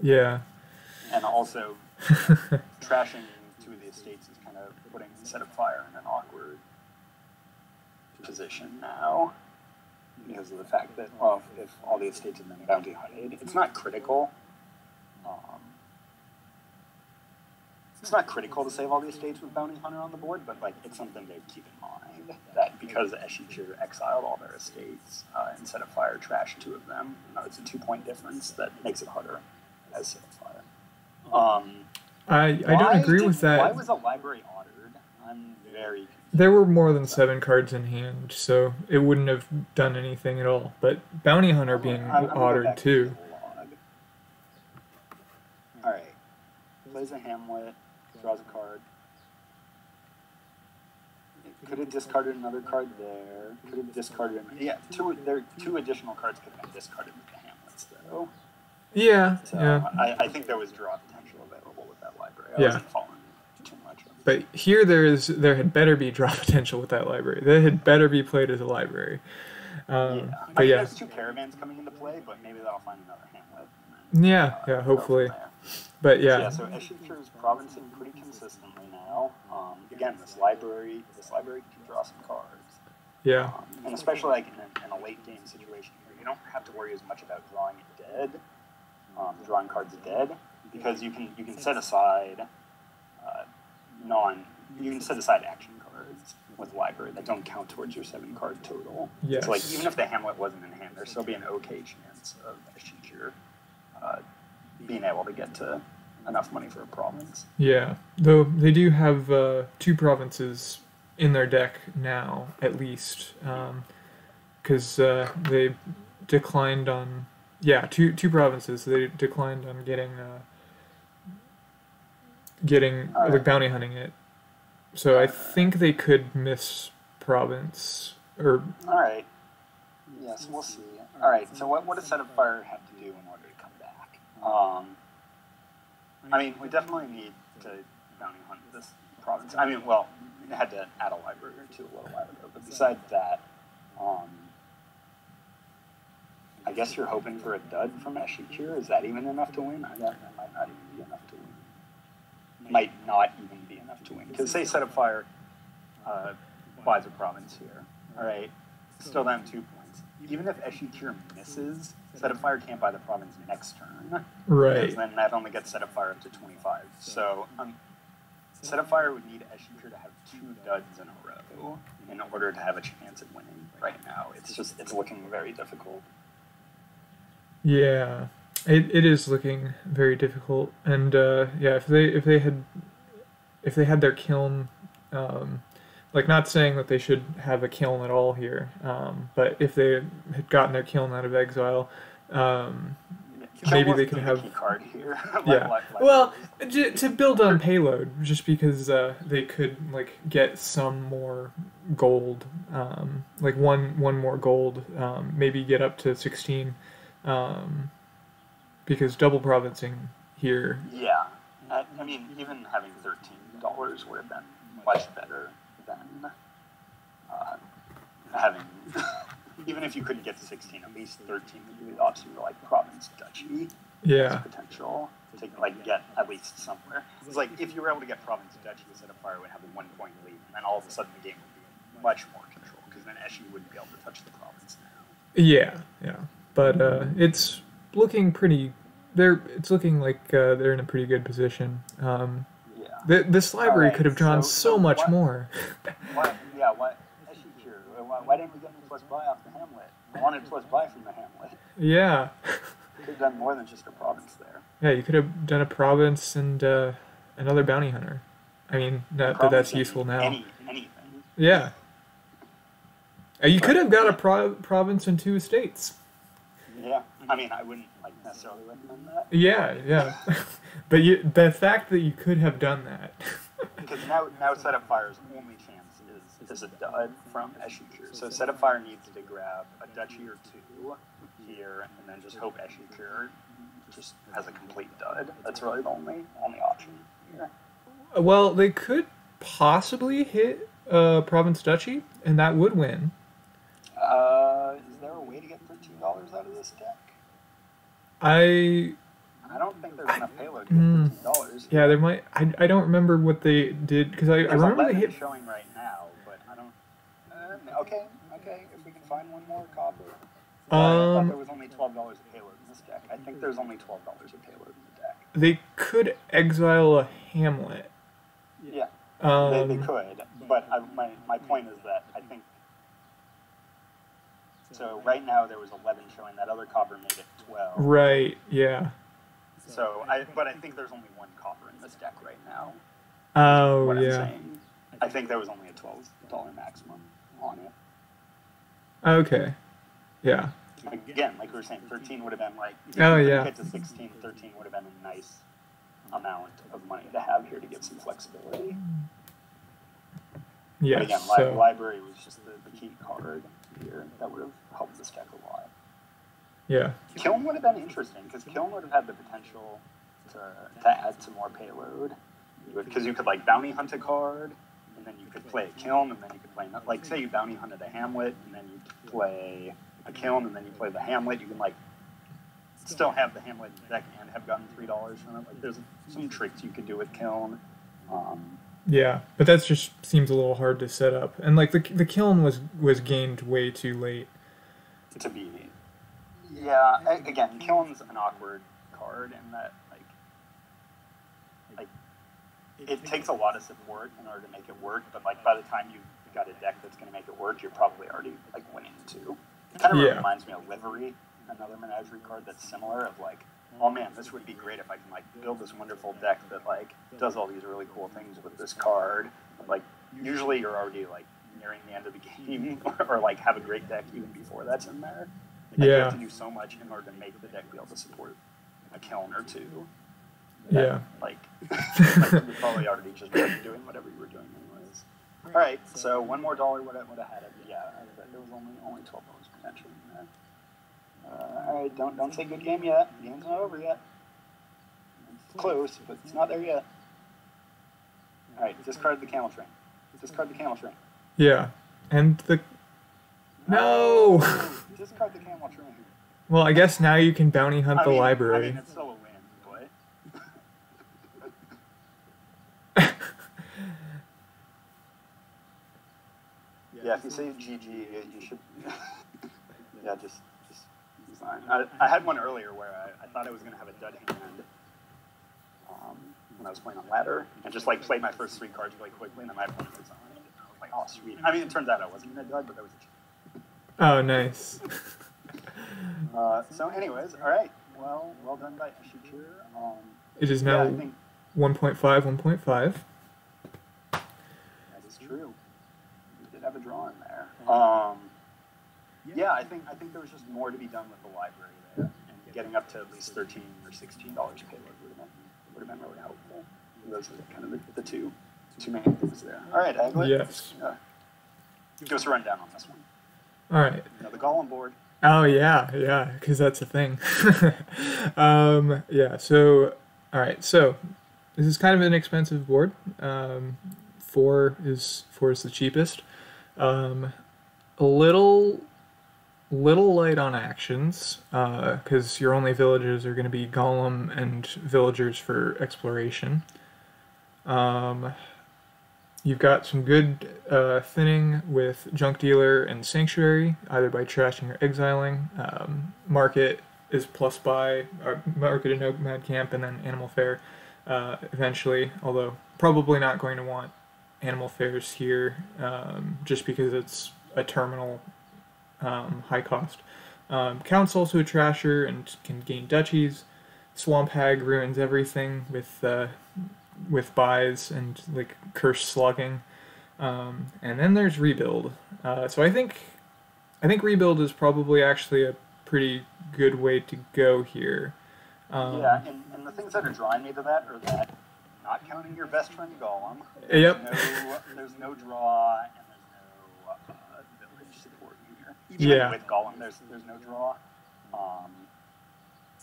Yeah. And also, trashing 2 of the estates is kind of putting Setupfire in an awkward position now, because of the fact that, well, if all the estates have been bounty hunted, it's not critical. It's not critical to save all the estates with Bounty Hunter on the board, but like it's something to keep in mind that because Echiqueur exiled all their estates and Setupfire trashed 2 of them, it's a 2-point difference that makes it harder as Setupfire. I don't agree with that. Why was a library ordered? I'm very There were more than 7 cards in hand, so it wouldn't have done anything at all. But Bounty Hunter being I'm gonna go ordered back to too. the log. All right. Plays a Hamlet, draws a card. Could have discarded another card there. Could have discarded. Yeah, two additional cards could have been discarded with the Hamlets, though. Yeah, So yeah. I think there was draw potential available with that library. I Yeah. wasn't following too much. But here there had better be draw potential with that library. That had better be played as a library. But yeah. There's 2 caravans coming into play, but maybe that'll find another Hamlet. Yeah, hopefully. But yeah. So Echiqueur is provincing pretty consistently now. Again, this library can draw some cards. Yeah. And especially like in a late game situation where you don't have to worry as much about drawing it dead, drawing cards dead, because you can set aside you can set aside action cards with library that don't count towards your 7-card total. Yes. So like even if the Hamlet wasn't in hand, there'd still be an okay chance of Echiqueur being able to get to enough money for a province. Yeah. Though they do have 2 provinces in their deck now, at least, because they declined on two provinces. They declined on getting Right. like bounty hunting it. So I think they could miss province or All right. Yes, we'll see. All right. So what does Setupfire have to do in order to come back? I mean, we definitely need to bounty hunt this province. I mean, well, we had to add a library or 2 a little while ago. But besides that, I guess you're hoping for a dud from Echiqueur. Is that even enough to win? That might not even be enough to win. Might not even be enough to win. Because say Setupfire buys a province here. All right. Still down 2 points. Even if Echiqueur misses, Setupfire can't buy the province next turn. right. Because then that only gets Setupfire up to 25. So Setupfire would need Echiqueur to have 2 duds in a row in order to have a chance at winning right now. It's looking very difficult. Yeah, it is looking very difficult, and if they had their kiln, like not saying that they should have a kiln at all here, but if they had gotten their kiln out of exile, maybe they could have key card here. Well, to build on payload, just because they could like get some more gold, like one more gold, maybe get up to 16. Because double provincing here. Yeah, I mean, even having $13 would have been much better than having. Even if you couldn't get to 16, at least 13 would be the option for like province duchy. Yeah. Potential to like get at least somewhere. It's like if you were able to get province duchy, Setupfire would have a 1-point lead, and then all of a sudden the game would be much more control because then Eshi wouldn't be able to touch the province now. Yeah. But it's looking pretty. It's looking like they're in a pretty good position. This library could have drawn so much more. Why Echiqueur? Why didn't we get any plus buy off the Hamlet? I wanted plus buy from the Hamlet. Yeah. Could have done more than just a province there. Yeah, you could have done a province and another bounty hunter. I mean, that's useful now. Anything. Yeah. You could have got a province and 2 estates. Yeah, I mean, I wouldn't necessarily recommend that. Yeah. But the fact that you could have done that. Because now Setupfire's only chance is a dud from Echiqueur. So Setupfire needs to grab a duchy or 2 here, and then just hope Echiqueur just has a complete dud. That's really the only option here. Well, they could possibly hit province duchy, and that would win. Is there a way to get $13 out of this deck? I don't think there's enough payload to get $13. Yeah, there might. I don't remember what they did because I remember they hit. Showing right now, but I don't. Okay. If we can find one more copper. I thought there was only $12 of payload in this deck. I think there's only $12 of payload in the deck. They could exile a Hamlet. Yeah, they could, but my point is that I think. So right now there was 11 showing. That other copper made it 12. Right. Yeah. So I think there's only 1 copper in this deck right now. Oh what yeah. I'm saying. I think there was only a $12 maximum on it. Okay. Yeah. Again, like we were saying, 13 would have been like, if Oh, you yeah. get to 16, 13 would have been a nice amount of money to have here to get some flexibility. Yes. But again, So, library was just the key card here that would have helped this deck a lot. yeah. Kiln would have been interesting, because Kiln would have had the potential to add some more payload. Because you could, like, bounty hunt a card, and then you could play a Kiln, and then you could play, like, say you bounty hunted a Hamlet, and then you play a Kiln, and then you play the Hamlet, you can, like, still have the Hamlet deck and have gotten $3 from it. Like, there's some tricks you could do with Kiln. Yeah, but that just seems a little hard to set up. And, like, the Kiln was gained way too late. To be... Yeah, again, Kiln's an awkward card in that, like, it takes a lot of support in order to make it work, but, like, by the time you've got a deck that's going to make it work, you're probably already, like, winning too. It kind of reminds me of Livery, another Menagerie card that's similar, of, like, oh man, this would be great if I can, like, build this wonderful deck that, like, does all these really cool things with this card. But, like, usually you're already, like, nearing the end of the game, or like, have a great deck even before that's in there. Like, you have to do so much in order to make the deck be able to support a Kiln or two. That, like, you're probably already just doing whatever you were doing anyways. All right, so one more dollar would have had it. Yeah, there was only $12 potentially in there. All right, don't say good game yet. The game's not over yet. It's close, but it's not there yet. All right, discard the Camel Train. Discard the Camel Train. Yeah, and the... No! Discard the Camel Train. Well, I guess now you can bounty hunt the library. I mean, it's still a win, but... Yeah, if you say GG, you should... Yeah, just fine. I had one earlier where I thought I was going to have a dud hand when I was playing on ladder, and just, like, played my first 3 cards really quickly, and then my opponent was on it. And I was like, oh, sweet. I mean, it turns out I wasn't going to dud, but that was a cheat. Oh, nice. So anyways, all right. Well done by Echiqueur. It is now 1.5, 1.5. That is true. We did have a draw in there. Yeah, I think there was just more to be done with the library there, and getting up to at least $13 or $16 payload would have been really helpful. Those are kind of the two main things there. All right, Aglet. Yes. Give us a rundown on this one. All right. The Golem board. Oh, yeah, because that's a thing. Yeah, so, all right, so this is kind of an expensive board. 4 is the cheapest. A little light on actions, because your only villagers are going to be Golem and villagers for exploration. You've got some good thinning with Junk Dealer and Sanctuary, either by trashing or exiling. Market is plus buy, Market and Nomad Camp, and then Animal Fair eventually, although probably not going to want Animal Fairs here, just because it's a terminal high cost. Count's also a trasher and can gain duchies. Swamp Hag ruins everything with buys and, like, curse slugging, and then there's Rebuild. So I think Rebuild is probably actually a pretty good way to go here. Yeah, and the things that are drawing me to that are that, not counting your best friend Golem, Yep. there's no draw and there's no village support here. Even with Golem, there's no draw.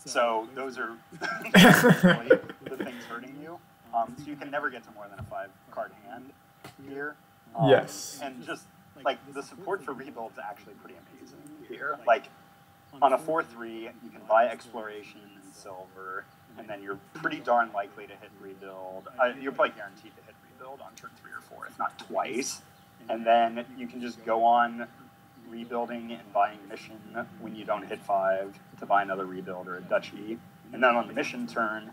So those are really the things hurting you. So you can never get to more than a 5-card hand here. Yes. And just, like, the support for Rebuild is actually pretty amazing here. Like, on a 4/3, you can buy Exploration and Silver, and then you're pretty darn likely to hit Rebuild. You're probably guaranteed to hit Rebuild on turn 3 or 4, if not twice. And then you can just go on rebuilding and buying Mission when you don't hit 5 to buy another Rebuild or a Duchy. And then on the Mission turn,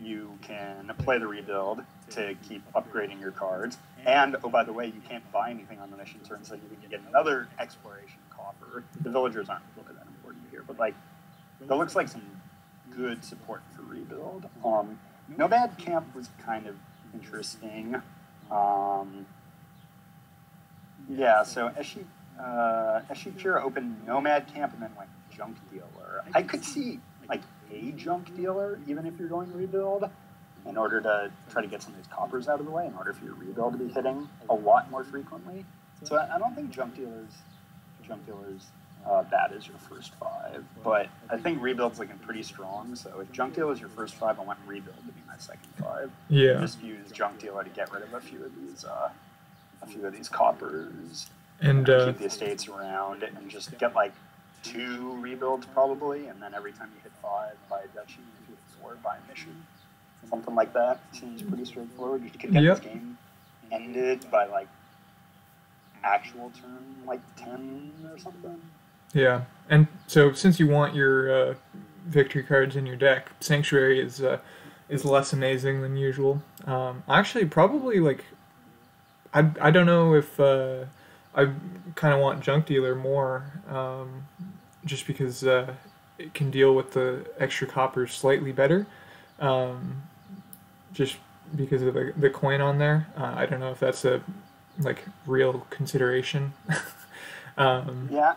you can play the Rebuild to keep upgrading your cards. And, oh, by the way, you can't buy anything on the Mission turn, so you can get another Exploration coffer. The villagers aren't really that important here, but, like, that looks like some good support for Rebuild. Nomad Camp was kind of interesting. Yeah, so Echiqueur opened Nomad Camp and then went Junk Dealer. I could see like a Junk Dealer, even if you're going rebuild, in order to try to get some of these coppers out of the way, in order for your rebuild to be hitting a lot more frequently. So I don't think Junk Dealer's bad as your first 5, but I think rebuild's looking pretty strong. So if Junk Dealer is your first 5, I want rebuild to be my second 5. Yeah. Just use Junk Dealer to get rid of a few of these coppers, And keep the estates around, and just get like 2 rebuilds probably, and then every time you hit 5, buy a duchy, and if you hit 4, buy a mission. Something like that seems pretty straightforward. You could get this game ended by like actual turn like 10 or something. Yeah, and so since you want your victory cards in your deck, Sanctuary is less amazing than usual. Actually, probably like I don't know if I kind of want Junk Dealer more, just because it can deal with the extra coppers slightly better, just because of the coin on there. I don't know if that's a like real consideration. Yeah.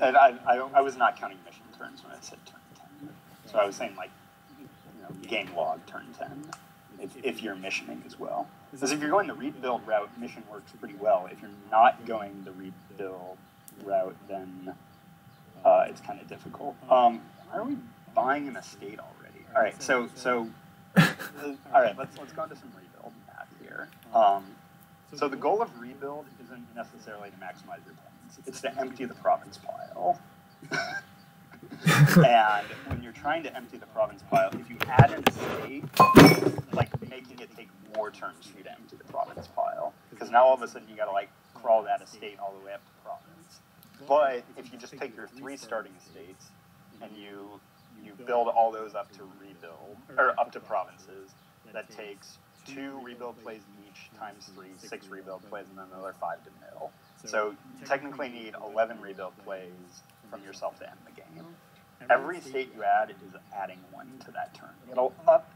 And I was not counting mission turns when I said turn 10. So I was saying like, game log turn 10, if you're missioning as well. Because if you're going the rebuild route, mission works pretty well. If you're not going the rebuild route, then it's kind of difficult. Are we buying an estate already? All right, so all right, let's go into some rebuild math here. So the goal of rebuild isn't necessarily to maximize your points. It's to empty the province pile. And when you're trying to empty the province pile, if you add an estate, like making it take more turns for you to empty the province pile, because now all of a sudden you got to like crawl that estate all the way up to province. But if you just take your 3 starting estates and you build all those up to rebuild or up to provinces, that takes 2 rebuild plays each times 3, 6 rebuild plays, and then another 5 to mill. So you technically need 11 rebuild plays from yourself to end the game. Every state you add is adding 1 to that turn. It'll up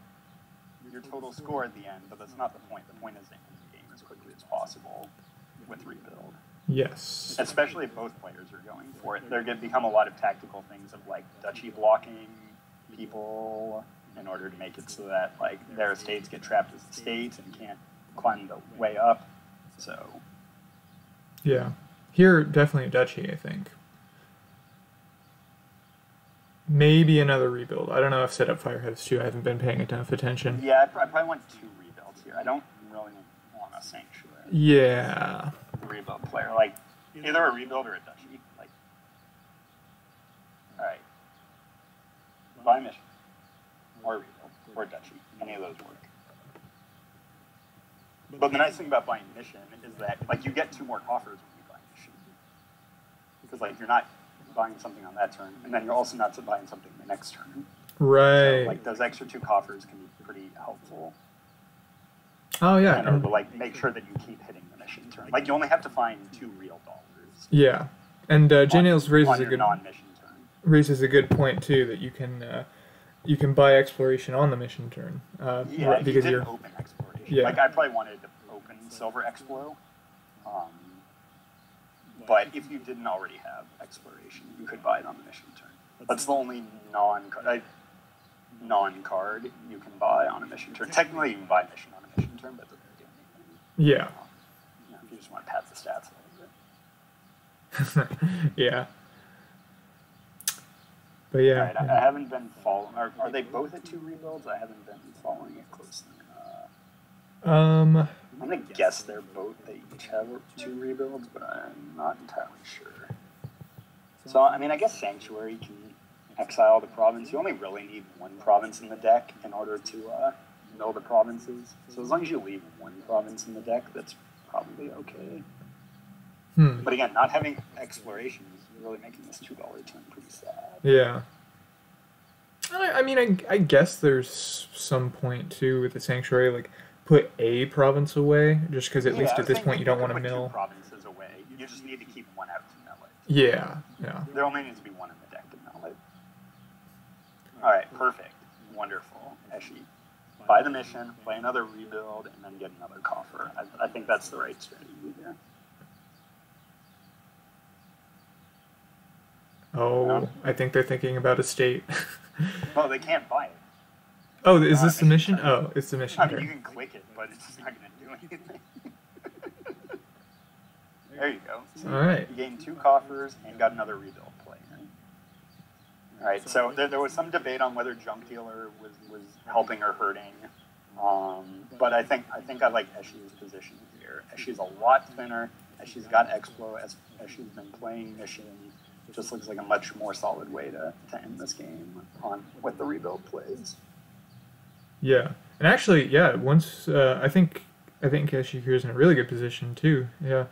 your total score at the end, but that's not the point. The point is to end the game as quickly as possible with rebuild. Yes. Especially if both players are going for it. There could become a lot of tactical things of like duchy blocking people in order to make it so that like their estates get trapped as estates and can't climb the way up. So yeah, here definitely a duchy, I think. Maybe another rebuild. I don't know if Setupfire has 2. I haven't been paying enough attention. Yeah, I probably want 2 rebuilds here. I don't really want a Sanctuary. Yeah. Rebuild player, like either a rebuild or a duchy. Like, all right, buy mission or rebuild or duchy. Any of those work. But the nice thing about buying mission is that like you get 2 more coffers when you buy mission, because like you're not buying something on that turn, and then you're also not buying something the next turn. Right. So, like those extra 2 coffers can be pretty helpful. Oh yeah. In order to like make sure that you keep hitting the mission turn. Like you only have to find 2 real dollars. Yeah, and J-Nails raises a good non-mission turn. Raises a good point too, that you can buy exploration on the mission turn. Yeah, because you you're didn't open exploration. Yeah. Like I probably wanted to open Silver Explo. But if you didn't already have exploration, you could buy it on the mission turn. That's the only non-card you can buy on a mission turn. Technically, you can buy mission on a mission turn, but it doesn't do anything. Yeah. If you just want to pad the stats a little bit. Yeah. But yeah. Right, I haven't been following. Are they both at 2 rebuilds? I haven't been following it closely. I'm gonna guess they're both. They each have 2 rebuilds, but I'm not entirely sure. So I mean, I guess Sanctuary can exile the province. You only really need 1 province in the deck in order to mill the provinces. So as long as you leave 1 province in the deck, that's probably okay. But again, not having exploration is really making this $2 turn pretty sad. Yeah. I mean, I guess there's some point too with the Sanctuary, like put a province away, just because at least at this point you don't want to mill. 2 provinces away. You just need to keep 1 out to mill it. Yeah, yeah. There only needs to be 1 in the deck to mill it. All right, perfect, wonderful. Eshi, buy the mission, play another rebuild, and then get another coffer. I think that's the right strategy here. Oh, I think they're thinking about estate. Well, they can't buy it. Oh, is this the mission? Oh, it's the mission. I mean, you can click it, but it's just not going to do anything. There you go. So all right. You gained 2 coffers and got another rebuild play. All right, so there was some debate on whether Junk Dealer was helping or hurting, but I think I like Eshi's position here. Eshi's a lot thinner. Eshi's got Explo. Eshi's been playing mission. Just looks like a much more solid way to end this game on with the rebuild plays. Yeah, and actually, yeah. Once I think Echiqueur is in a really good position too. Yeah.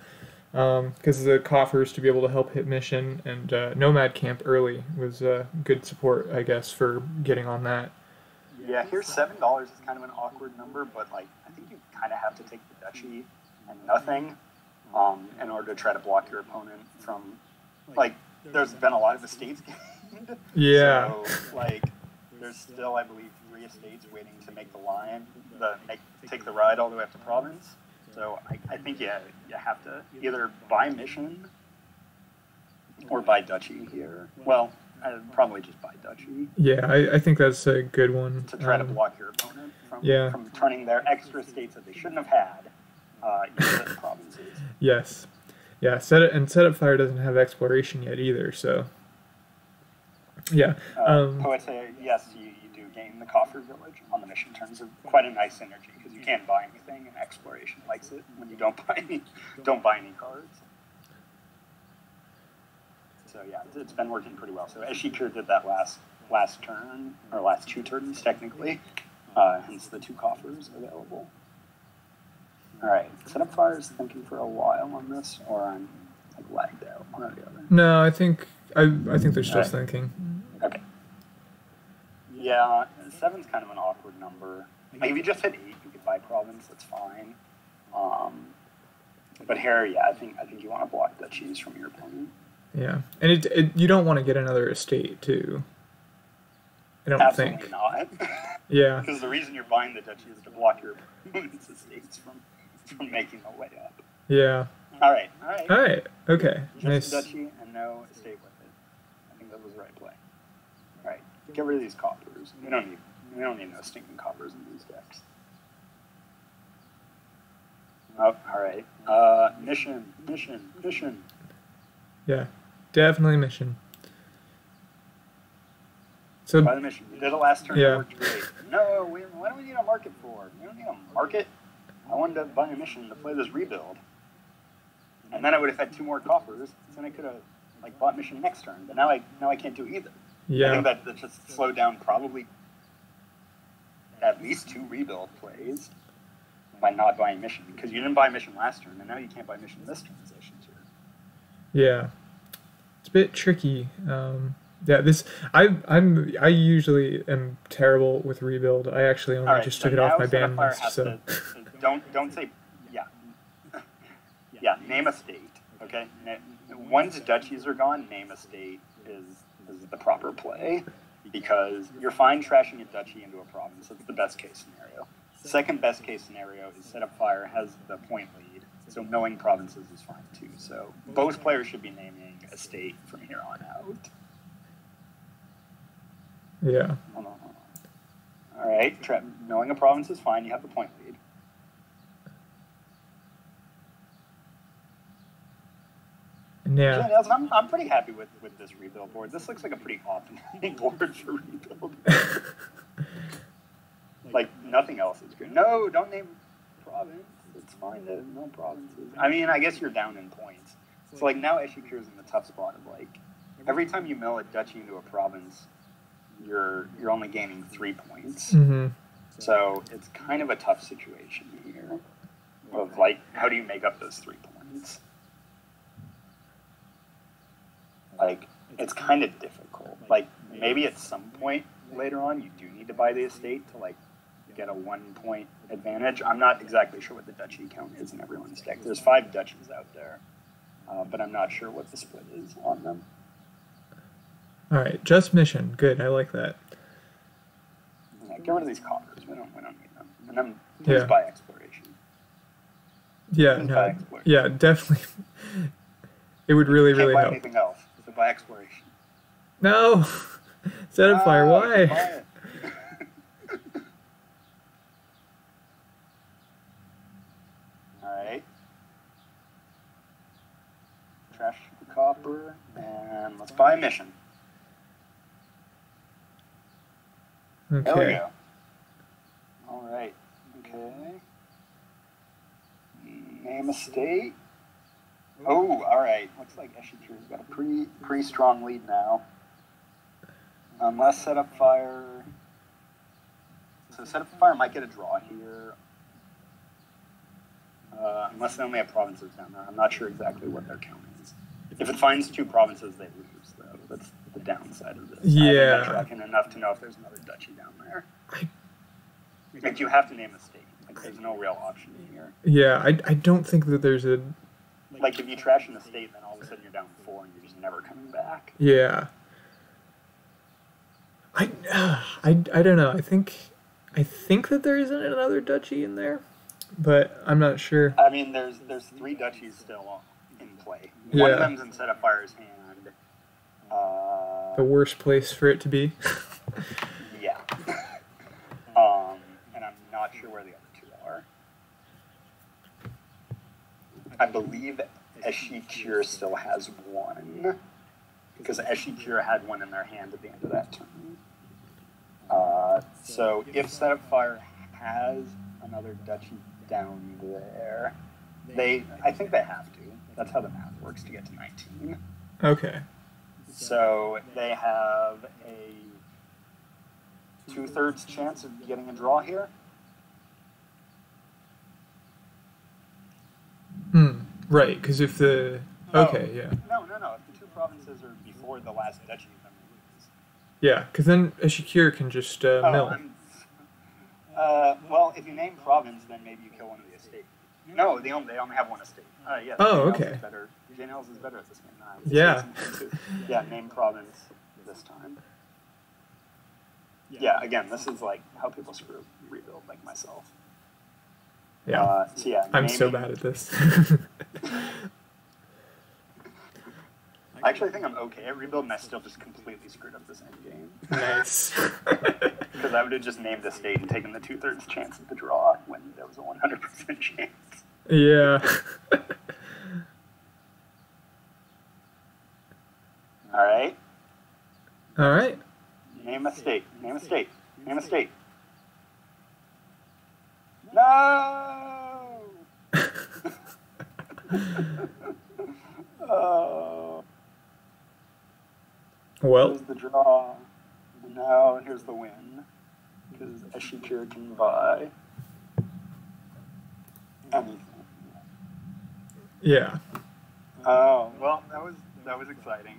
Because the coffers to be able to help hit mission and Nomad Camp early was good support, I guess, for getting on that. Yeah, here's $7 is kind of an awkward number, but like I think you kind of have to take the duchy and nothing in order to try to block your opponent from like. There's been a lot of estates gained. Yeah. So like there's still, I believe, 3 estates waiting to make the line, take the ride all the way up to province. So I think you have to either buy mission or buy duchy here. Well, I'd probably just buy duchy. Yeah, I think that's a good one. To try to block your opponent from turning their extra estates that they shouldn't have had into provinces. Yes. Yeah, Setupfire doesn't have exploration yet either, so yeah. Poeta, yes, you do gain the Coffer Village on the mission terms of quite a nice synergy because you can't buy anything, and exploration likes it when you don't buy any cards. So yeah, it's been working pretty well. So Echiqueur did that last turn, or last 2 turns technically, hence the 2 coffers available. All right, Setupfire's thinking for a while on this, or I'm like lagged out, one or the other. No, I think they're still thinking. Okay. Yeah, 7's kind of an awkward number. Like if you just hit 8, you could buy province. That's fine. But here, yeah, I think you want to block duchies from your opponent. Yeah, and you don't want to get another estate too. I don't Absolutely think. Not. Yeah. Because the reason you're buying the duchy is to block your opponent's estates from making the way up. Yeah. All right. Okay. Just nice. duchy and no estate with it. I think that was the right play. All right. Get rid of these coppers. We don't need no stinking coppers in these decks. Oh, all right. Mission. Yeah, definitely mission. So by the mission. You did it last turn. Yeah. It worked great. No, what do we need a market for? We don't need a market. I wanted to buy a mission to play this rebuild. And then I would have had 2 more coffers. So then I could have bought mission next turn. But now I can't do either. yeah, I think that just slowed down probably at least 2 rebuild plays by not buying mission. Because you didn't buy mission last turn, and now you can't buy mission this turn. yeah, it's a bit tricky. Yeah, I usually am terrible with rebuild. I actually only just took it off my ban list. So don't say yeah. Name a state. Okay. Once duchies are gone, name a state is the proper play because you're fine trashing a duchy into a province. That's the best case scenario. Second best case scenario is Setupfire has the point lead, so knowing provinces is fine too. So both players should be naming a state from here on out. yeah. Hold on. All right, knowing a province is fine. You have the point lead. Yeah. I'm pretty happy with this rebuild board. This looks like a pretty optimal board for rebuild. Like nothing else is good. No, don't name province. It's fine to no provinces. I mean, I guess you're down in points. So like now Echiqueur's in the tough spot of like every time you mill a duchy into a province, you're only gaining 3 points. Mm-hmm. So it's kind of a tough situation here. Of like, how do you make up those 3 points? Like, it's kind of difficult. Like, maybe at some point later on, you do need to buy the estate to like get a 1 point advantage. I'm not exactly sure what the duchy count is in everyone's deck. There's 5 duchies out there, but I'm not sure what the split is on them. All right, just mission. Good, I like that. Yeah, get rid of these coffers. We don't need them. And then Yeah. please buy exploration. Yeah, Please buy no, exploration. yeah, definitely. It would really, You can't really buy help. anything else, so buy exploration. No! Setupfire, No, why? just buy it. Alright. Trash the copper, and let's buy a mission. There we Okay. go. Alright. Okay. Name a state. Oh, alright. Looks like Echiqueur's got a pretty strong lead now. Unless Setupfire. So Setupfire might get a draw here. Unless they only have provinces down there. I'm not sure exactly what their count is. If it finds 2 provinces, they lose, though. That's the downside of this. I haven't been tracking enough to know if there's another duchy down there. Like, you have to name a state. Like, there's no real option here. Yeah, I don't think that there's a... Like, if you trash in a state, then all of a sudden you're down 4 and you're just never coming back. Yeah. I don't know. I think that there isn't another duchy in there, but I'm not sure. I mean, there's 3 duchies still in play. One of them's in Setupfire's hand. The worst place for it to be. Yeah. And I'm not sure where the other 2 are. I believe Echiqueur still has 1. Because Echiqueur had 1 in their hand at the end of that turn. So if Setupfire has another duchy down there, I think they have to. That's how the math works to get to 19. Okay. So they have a 2/3 chance of getting a draw here. Right, because if the... Okay, yeah. No. If the 2 provinces are before the last duchy, then we lose. Yeah, because then Echiqueur can just mill. Well, if you name province, then maybe you kill one of the estate. No, they only have 1 estate. Yes. Oh, Jane okay. Ellis is better. Jane Ellis is better at this game. Yeah. Yeah, name province this time. Yeah, again, this is like how people screw rebuild, like myself. Yeah. So yeah, I'm so bad at this. I actually think I'm okay at rebuild, and I still just completely screwed up this end game. Nice. Because I would have just named the state and taken the 2/3 chance of the draw when there was a 100% chance. Yeah. Alright. Alright. Name a state. Name a state. Name a state. No! Oh. Well. Here's the draw. Now here's the win. Because Echiqueur can buy anything. Yeah. Oh, well, that was exciting.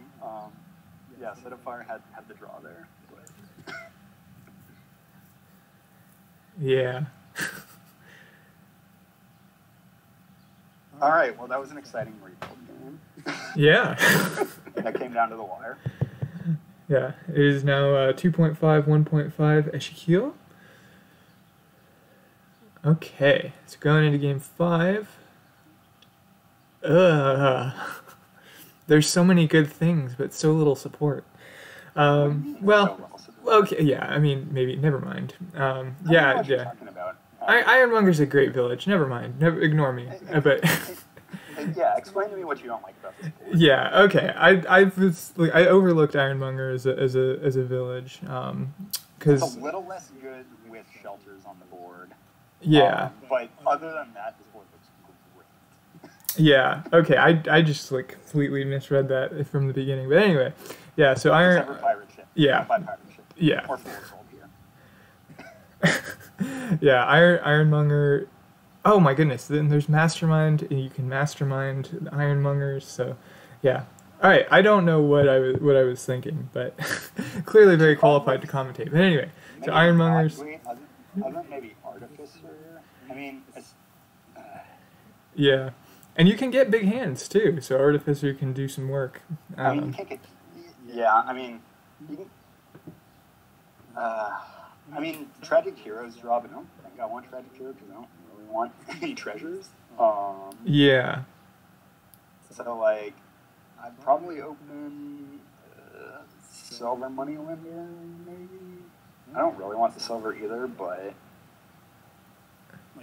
Yeah, Setupfire had the draw there. But... Yeah. All right, well, that was an exciting rebuild game. Yeah. That came down to the wire. Yeah. It is now 2.5, 1.5 Echiqueur. Okay. So going into game 5. There's so many good things, but so little support. Well, okay, yeah, I mean, maybe, never mind. Yeah. Talking about. Ironmonger's a great village, never mind, ignore me, but... Yeah, explain to me what you don't like about this board. Yeah, okay, I overlooked Ironmonger as a village, because... It's a little less good with shelters on the board. Yeah. But other than that, this board looks great. Yeah, okay, I just, like, completely misread that from the beginning, but anyway, yeah, so Except for pirate ship. Yeah. Don't buy pirate ship. Yeah. Or Fool's Gold here. Yeah, Ironmonger... Oh my goodness, then there's Mastermind, and you can Mastermind the Ironmongers, so, yeah. Alright, I don't know what I was thinking, but clearly very qualified to commentate. But anyway, so Ironmongers... Other than maybe Artificer, I mean, it's... Yeah, and you can get big hands, too, so Artificer can do some work. I mean, you can't get... Yeah, I mean, you can... I mean, Tragic Heroes draw, but I don't think I want Tragic Hero because I don't really want any treasures. Yeah. So, like, I'd probably open Silver Moneylender, maybe? I don't really want the silver either, but,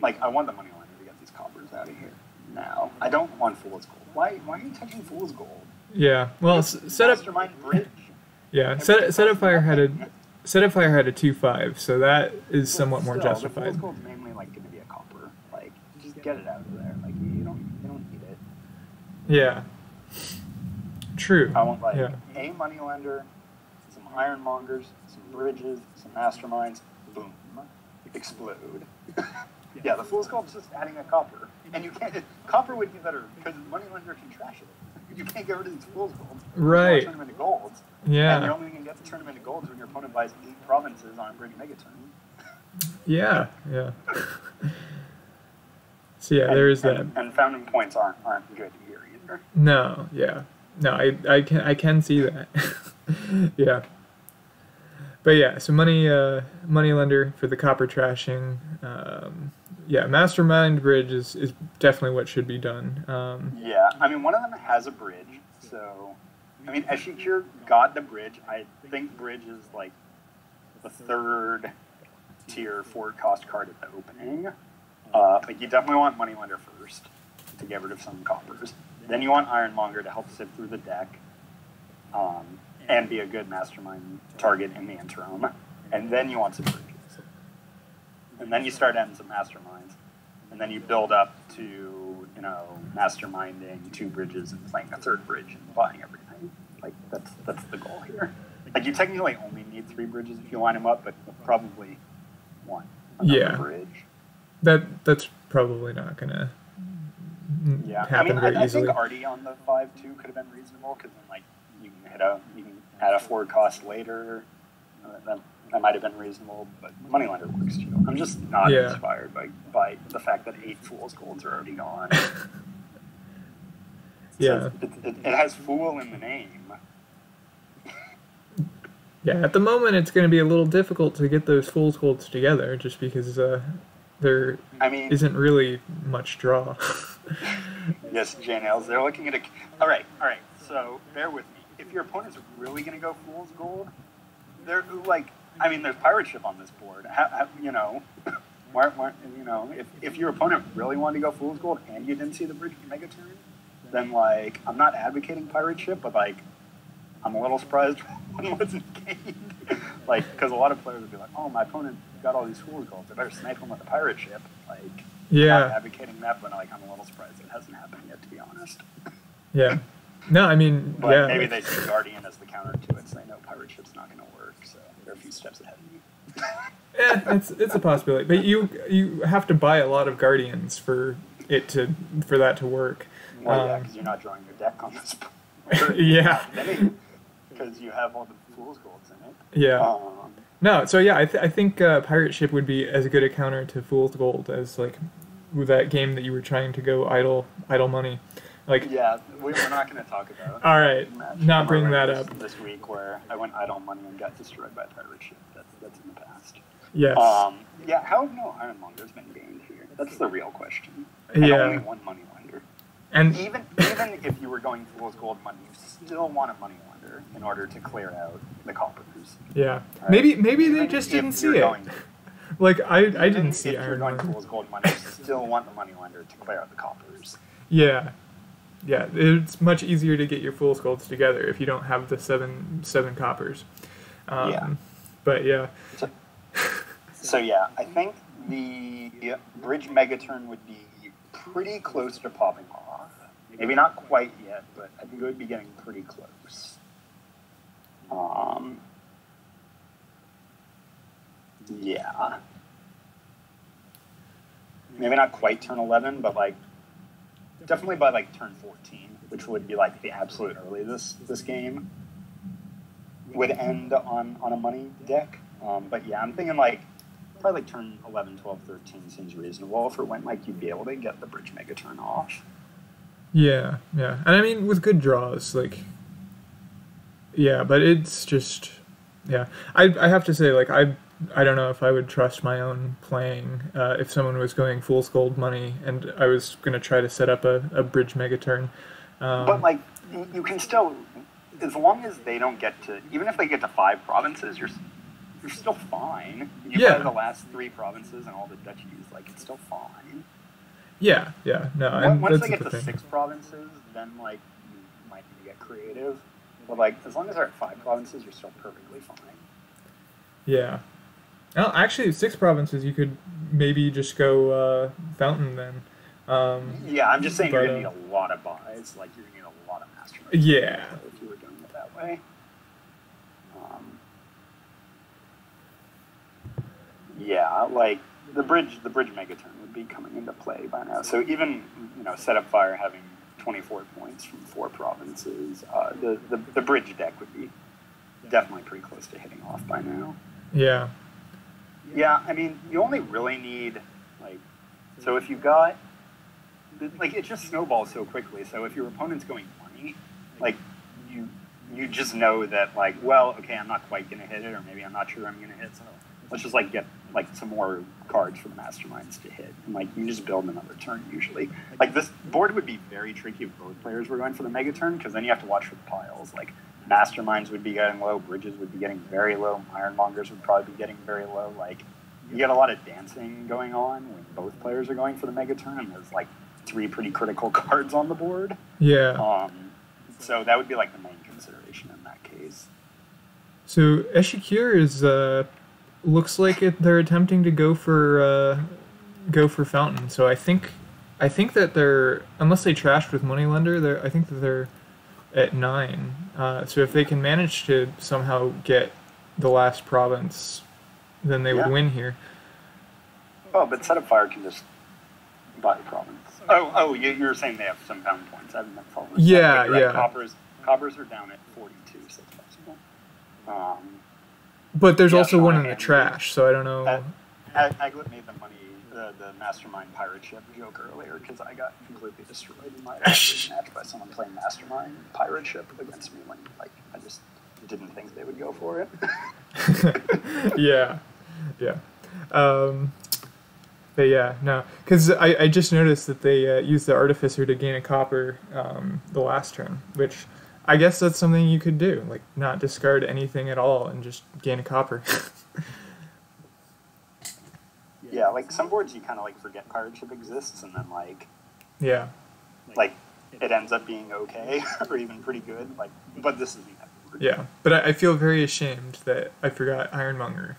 like, I want the Moneylender to get these coppers out of here now. I don't want Fool's Gold. Why are you touching Fool's Gold? Yeah. Well, Mastermind Bridge. Yeah, Setupfire had a 2/5, so that is somewhat more The justified. Fool's Gold's mainly, like, going to be a copper. Like, just get it out of there. Like, you don't need it. Yeah. True. I want, like, yeah. a Moneylender, some Ironmongers, some Bridges, some Masterminds, boom, explode. Yeah, the Fool's Gold's just adding a copper. And you can't, copper would be better, because Moneylender can trash it. You can't get rid of these Fool's Golds. Right. You turn them into golds. Yeah. And you're only going to get to turn them into golds when your opponent buys 8 provinces on a Bridge Megaturn. Yeah, yeah. So yeah, there is that. And fountain points aren't good here either. No, yeah. No, I can see that. Yeah. But yeah, so Moneylender for the copper trashing. Yeah, Mastermind Bridge is definitely what should be done. Yeah, I mean, one of them has a bridge, so... I mean, Echiqueur got the bridge. I think bridge is, like, the 3rd tier 4-cost card at the opening. But you definitely want Moneylender first to get rid of some coppers. Then you want Ironmonger to help sift through the deck and be a good Mastermind target in the interim. And then you want some bridges. And then you start adding some Masterminds. And then you build up to, you know, Masterminding 2 bridges and playing a 3rd bridge and buying everything. Like, that's the goal here. Like, you technically only need 3 bridges if you line them up, but you'll probably want another bridge. That's probably not gonna happen very easily. I think Artie on the 5-2 could have been reasonable, because then, like, you can add a 4 cost later. That might have been reasonable, but Moneylender works too. I'm just not inspired by the fact that 8 Fool's Golds are already gone. Yeah. It has Fool in the name. Yeah, at the moment it's going to be a little difficult to get those Fool's Golds together, just because there isn't really much draw. Yes, J-Nails, they're looking at a... All right, so bear with me. If your opponent's really going to go Fool's Gold, they're like... I mean, there's pirate ship on this board. You know, if your opponent really wanted to go Fool's Gold and you didn't see the bridge Megaturn, then, like, I'm not advocating pirate ship, but, like, I'm a little surprised when it wasn't gained. Like, because a lot of players would be like, oh, my opponent got all these Fool's Golds, I better snipe him with a pirate ship. Like, I'm not advocating that, but, like, I'm a little surprised it hasn't happened yet, to be honest. Yeah. No, I mean, but maybe they see Guardian as the counter to it, so they know pirate ship's not going to work, so they're a few steps ahead of me. Yeah, it's a possibility, but you have to buy a lot of Guardians for that to work. Well, yeah, because you're not drawing your deck on this board. Yeah. Because you have all the Fool's Golds in it. Yeah. No, so yeah, I think Pirate Ship would be as good a counter to Fool's Gold as, like, with that game that you were trying to go idle money. Like, yeah, we're not going to talk about. All right, not bring that up. This week where I went idle money and got destroyed by Pirate Ship. That's in the past. Yes. Yeah, how have no Ironmonger's been gained here? That's the real question. And only one Moneylender. And even if you were going Fool's Gold money, you still want a Moneylender in order to clear out the coppers. Yeah. Right? Maybe they just didn't see it. Like, I didn't see Iron Monger. If you're going Fool's Gold money, you still want the Moneylender to clear out the coppers. Yeah. Yeah, it's much easier to get your Fool's Golds together if you don't have the seven coppers. But yeah. So yeah, I think the Bridge Megaturn would be pretty close to popping off. Maybe not quite yet, but I think it would be getting pretty close. Yeah. Maybe not quite turn 11, but, like, definitely by, like, turn 14, which would be, like, the absolute early this game would end on a money deck. But yeah, I'm thinking, like, probably, like, turn 11, 12, 13 seems reasonable for when, like, you'd be able to get the Bridge Megaturn off. Yeah. And I mean, with good draws, like, yeah, but it's just, yeah. I have to say, like, I don't know if I would trust my own playing if someone was going fool's gold money and I was going to try to set up a bridge megaturn. But like, you can still, as long as they don't get to, even if they get to 5 provinces, you're still fine. You Yeah. buy the last 3 provinces and all the duchies, like, it's still fine. Yeah, no, and Once that's they get the to thing. 6 provinces, then, like, you might need to get creative. But, like, as long as they're at 5 provinces, you're still perfectly fine. Yeah. Well, actually, 6 provinces, you could maybe just go Fountain then. Yeah, I'm just saying but, you're going to need a lot of buys. Like, you're going to need a lot of masterminds. Yeah. If you were doing it that way. Yeah, like, the bridge megaturn would be coming into play by now. So even, Setupfire having 24 points from 4 provinces, the bridge deck would be definitely pretty close to hitting off by now. Yeah. Yeah, I mean, you only really need, like, so if you got, like, it just snowballs so quickly. So if your opponent's going money, like, you just know that, like, well, okay, I'm not quite going to hit it, or maybe I'm not sure I'm going to hit, so let's just, like, get, like, some more cards for the masterminds to hit. And, like, you just build another turn, usually. Like, this board would be very tricky if both players were going for the mega turn, because then you have to watch for the piles. Like, masterminds would be getting low, bridges would be getting very low, ironmongers would probably be getting very low. Like, you get a lot of dancing going on when both players are going for the mega turn, and there's, like, 3 pretty critical cards on the board. Yeah. So that would be, like, the main consideration in that case. So Echiqueur is looks like they're attempting to go for Fountain. So I think that they're, unless they trashed with Moneylender, I think that they're at 9. So if they can manage to somehow get the last province, then they would win here. Oh, but Setupfire can just buy the province. Oh, you're saying they have some pound points. I haven't been following. Yeah, right. yeah. Coppers are down at 42, so it's possible. But there's also Sean one in the and trash, so I don't know. Aglet made the mastermind pirate ship joke earlier because I got completely destroyed in my match by someone playing mastermind pirate ship against me when, like, I just didn't think they would go for it. Yeah. But yeah, no, because I just noticed that they used the Artificer to gain a copper the last turn, which I guess that's something you could do, like not discard anything at all and just gain a copper. Yeah, like some boards you kind of like forget pirate ship exists, and then like it ends up being okay or even pretty good. Like, but this isn't that board. Yeah, but I feel very ashamed that I forgot Ironmonger.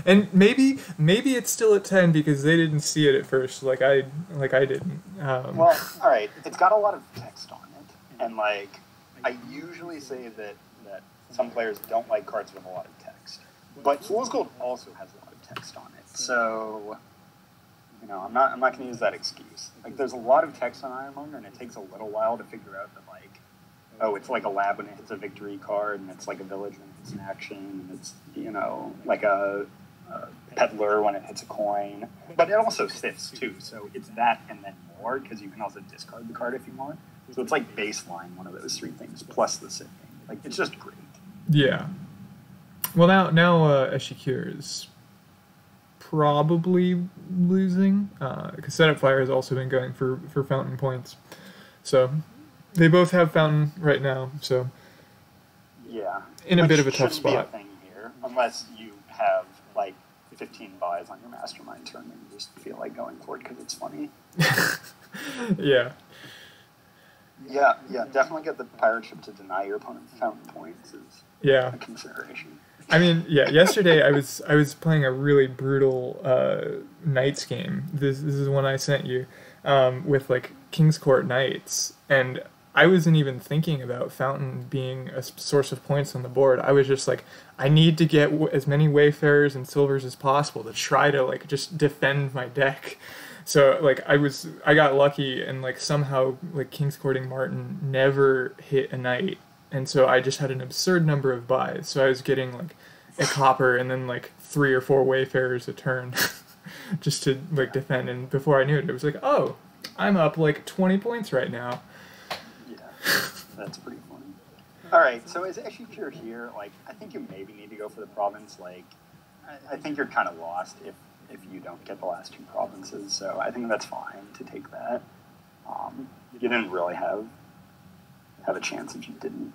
And maybe it's still at 10 because they didn't see it at first, like I didn't. Well, all right, it's got a lot of text on it, and like I usually say that some players don't like cards with a lot of text, but Fool's Gold also has a lot of text on it, so I'm not going to use that excuse. Like, there's a lot of text on Ironmonger, and it takes a little while to figure out that, like, oh, it's like a lab when it hits a victory card, and it's like a village when it hits an action, and it's, like a peddler when it hits a coin. But it also sifts, too, so it's that and then more, because you can also discard the card if you want. So it's like baseline, one of those 3 things, plus the sifting. Like, it's just great. Yeah. Well, now Echiqueur is probably losing, because Setupfire has also been going for Fountain points. So they both have Fountain right now, so yeah, in a bit of a tough spot. Be a spot. thing here, unless you have like 15 buys on your mastermind turn and you just feel like going for it because it's funny. Yeah. Yeah, definitely get the pirate ship to deny your opponent Fountain points is a consideration. I mean, yeah. Yesterday, I was playing a really brutal Knights game. This is one I sent you with like King's Court Knights, and I wasn't even thinking about Fountain being a source of points on the board. I was just like, I need to get as many Wayfarers and Silvers as possible to try to like just defend my deck. So like I got lucky and like somehow like King's Courting Martin never hit a knight. And so I just had an absurd number of buys. So I was getting like a copper and then like 3 or 4 Wayfarers a turn just to like defend. And before I knew it was like, oh, I'm up like 20 points right now. Yeah, that's pretty funny. All right, so as Echiqueur here, like I think you maybe need to go for the province. Like I think you're kind of lost if you don't get the last two provinces. So I think that's fine to take that. You didn't really have a chance if you didn't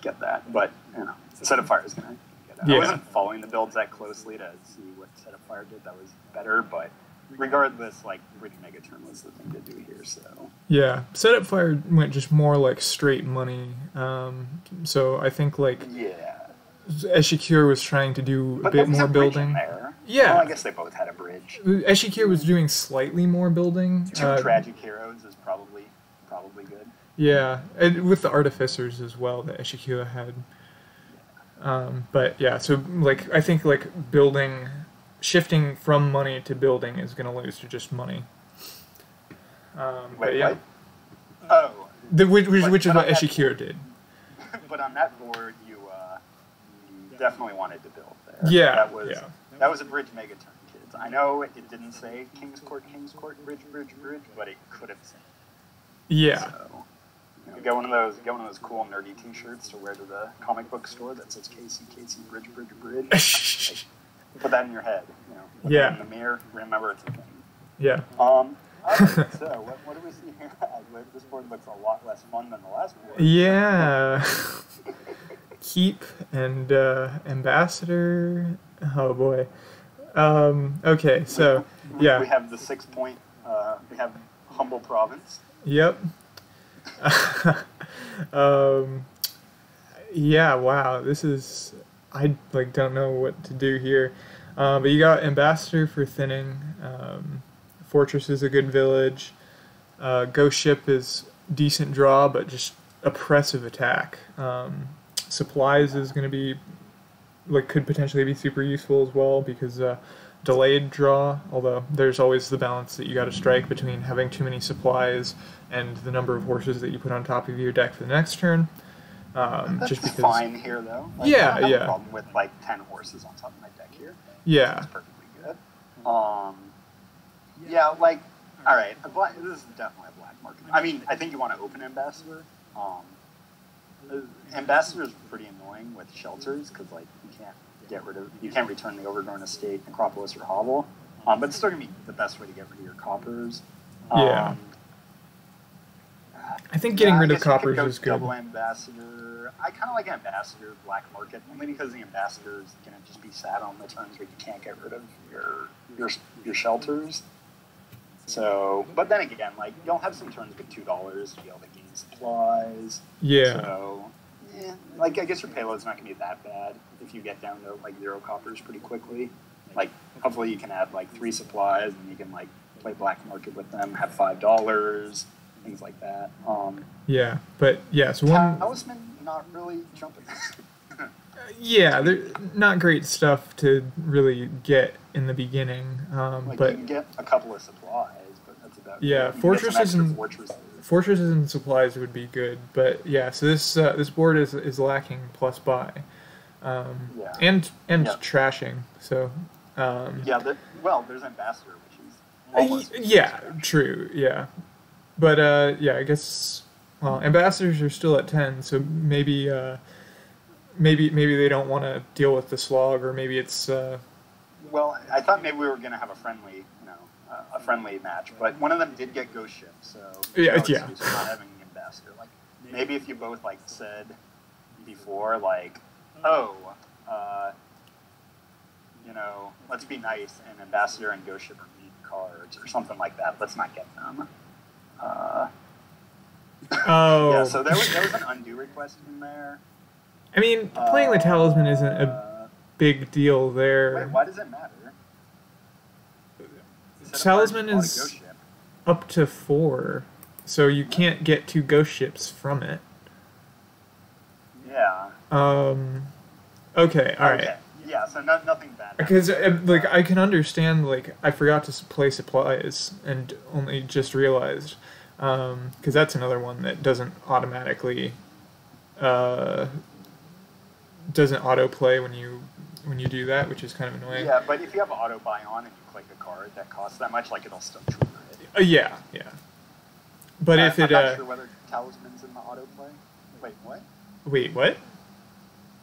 get that, but you know, Setupfire is gonna get it. Yeah. I wasn't following the builds that closely to see what Setupfire did that was better, but regardless, like Bridge Megaturn was the thing to do here. So Yeah, Setupfire went just more like straight money. So I think like yeah, Echiqueur was trying to do a but bit there was more a bridge in building. there. Yeah. Well, I guess they both had a bridge. Echiqueur was doing slightly more building. Two tragic heroes is probably good. Yeah, and with the artificers as well that Echiqueur had. But yeah, so like I think like shifting from money to building is going to lose to just money. Wait, yeah. what? Oh. Which is but what on that Echiqueur did. But on that board, you definitely wanted to build there. Yeah, That was a Bridge Megaturn, kids. I know it didn't say King's Court, Bridge, but it could have said. Yeah. So, you know, get one of those cool nerdy T-shirts to wear to the comic book store that says Casey, Bridge. Like, put that in your head. You know, put that in the mirror. Remember it's a thing. Yeah. All right, so what do we see here? This board looks a lot less fun than the last board. Yeah. Keep and Ambassador. Oh boy. Okay, so yeah. We have the 6 point. We have Humble Province. Yep. Yeah. Wow. This is. I like don't know what to do here. But you got Ambassador for thinning. Fortress is a good village. Ghost Ship is decent draw, but just oppressive attack. Supplies is going to be, like, could potentially be super useful as well because delayed draw, although there's always the balance that you got to strike between having too many supplies and the number of horses that you put on top of your deck for the next turn. That's just because, fine here, though. Like, yeah, I don't have yeah. a problem with, like, 10 horses on top of my deck here. Yeah. It's perfectly good. Yeah, like, all right, this is definitely a black market. I mean, I think you want to open Ambassador. Ambassador is pretty annoying with shelters because, like, you can't return the Overgrown Estate, Necropolis, or Hovel. But it's still gonna be the best way to get rid of your coppers. Yeah. I think getting rid of coppers is good. Double Ambassador. I kind of like Ambassador black market only because the Ambassador is gonna just be sad on the turns where you can't get rid of your shelters. So, but then again, like, you'll have some turns with $2 to be able to gain supplies. Yeah. So, like, I guess your payload's not going to be that bad if you get down to, like, 0 coppers pretty quickly. Like, hopefully you can add, like, 3 supplies and you can, like, play black market with them, have $5, things like that. Yeah, but, yeah, so one... Talisman, not really jumping. Yeah, they're not great stuff to really get in the beginning, Like, but you can get a couple of supplies, but that's about yeah, it. You can get some extra fortresses and supplies would be good. But yeah, so this board is lacking plus buy, and trashing. So there's Ambassador, which is almost yeah, true, yeah, but yeah, I guess ambassadors are still at 10, so maybe they don't want to deal with the slog, or maybe it's. Well, I thought maybe we were going to have a friendly match, but one of them did get Ghost Ship, so yeah. For not having an Ambassador. Like, maybe if you both like said before, like, let's be nice, and Ambassador and Ghost Ship are mean cards or something like that. Let's not get them. Yeah, so there was an undo request in there. I mean, playing the Talisman isn't a big deal there. Wait, why does it matter? Talisman is up to 4, so you can't get 2 Ghost Ships from it. Yeah. Okay, alright. Yeah, so nothing bad. Because, I can understand, I forgot to play supplies and only just realized. Because that's another one that doesn't automatically... doesn't autoplay when you do that, which is kind of annoying. Yeah, but if you have auto buy on and you click a card that costs that much, it'll still trigger it. Yeah. But if it... I'm not sure whether Talisman's in the autoplay. Wait, what? Wait, what?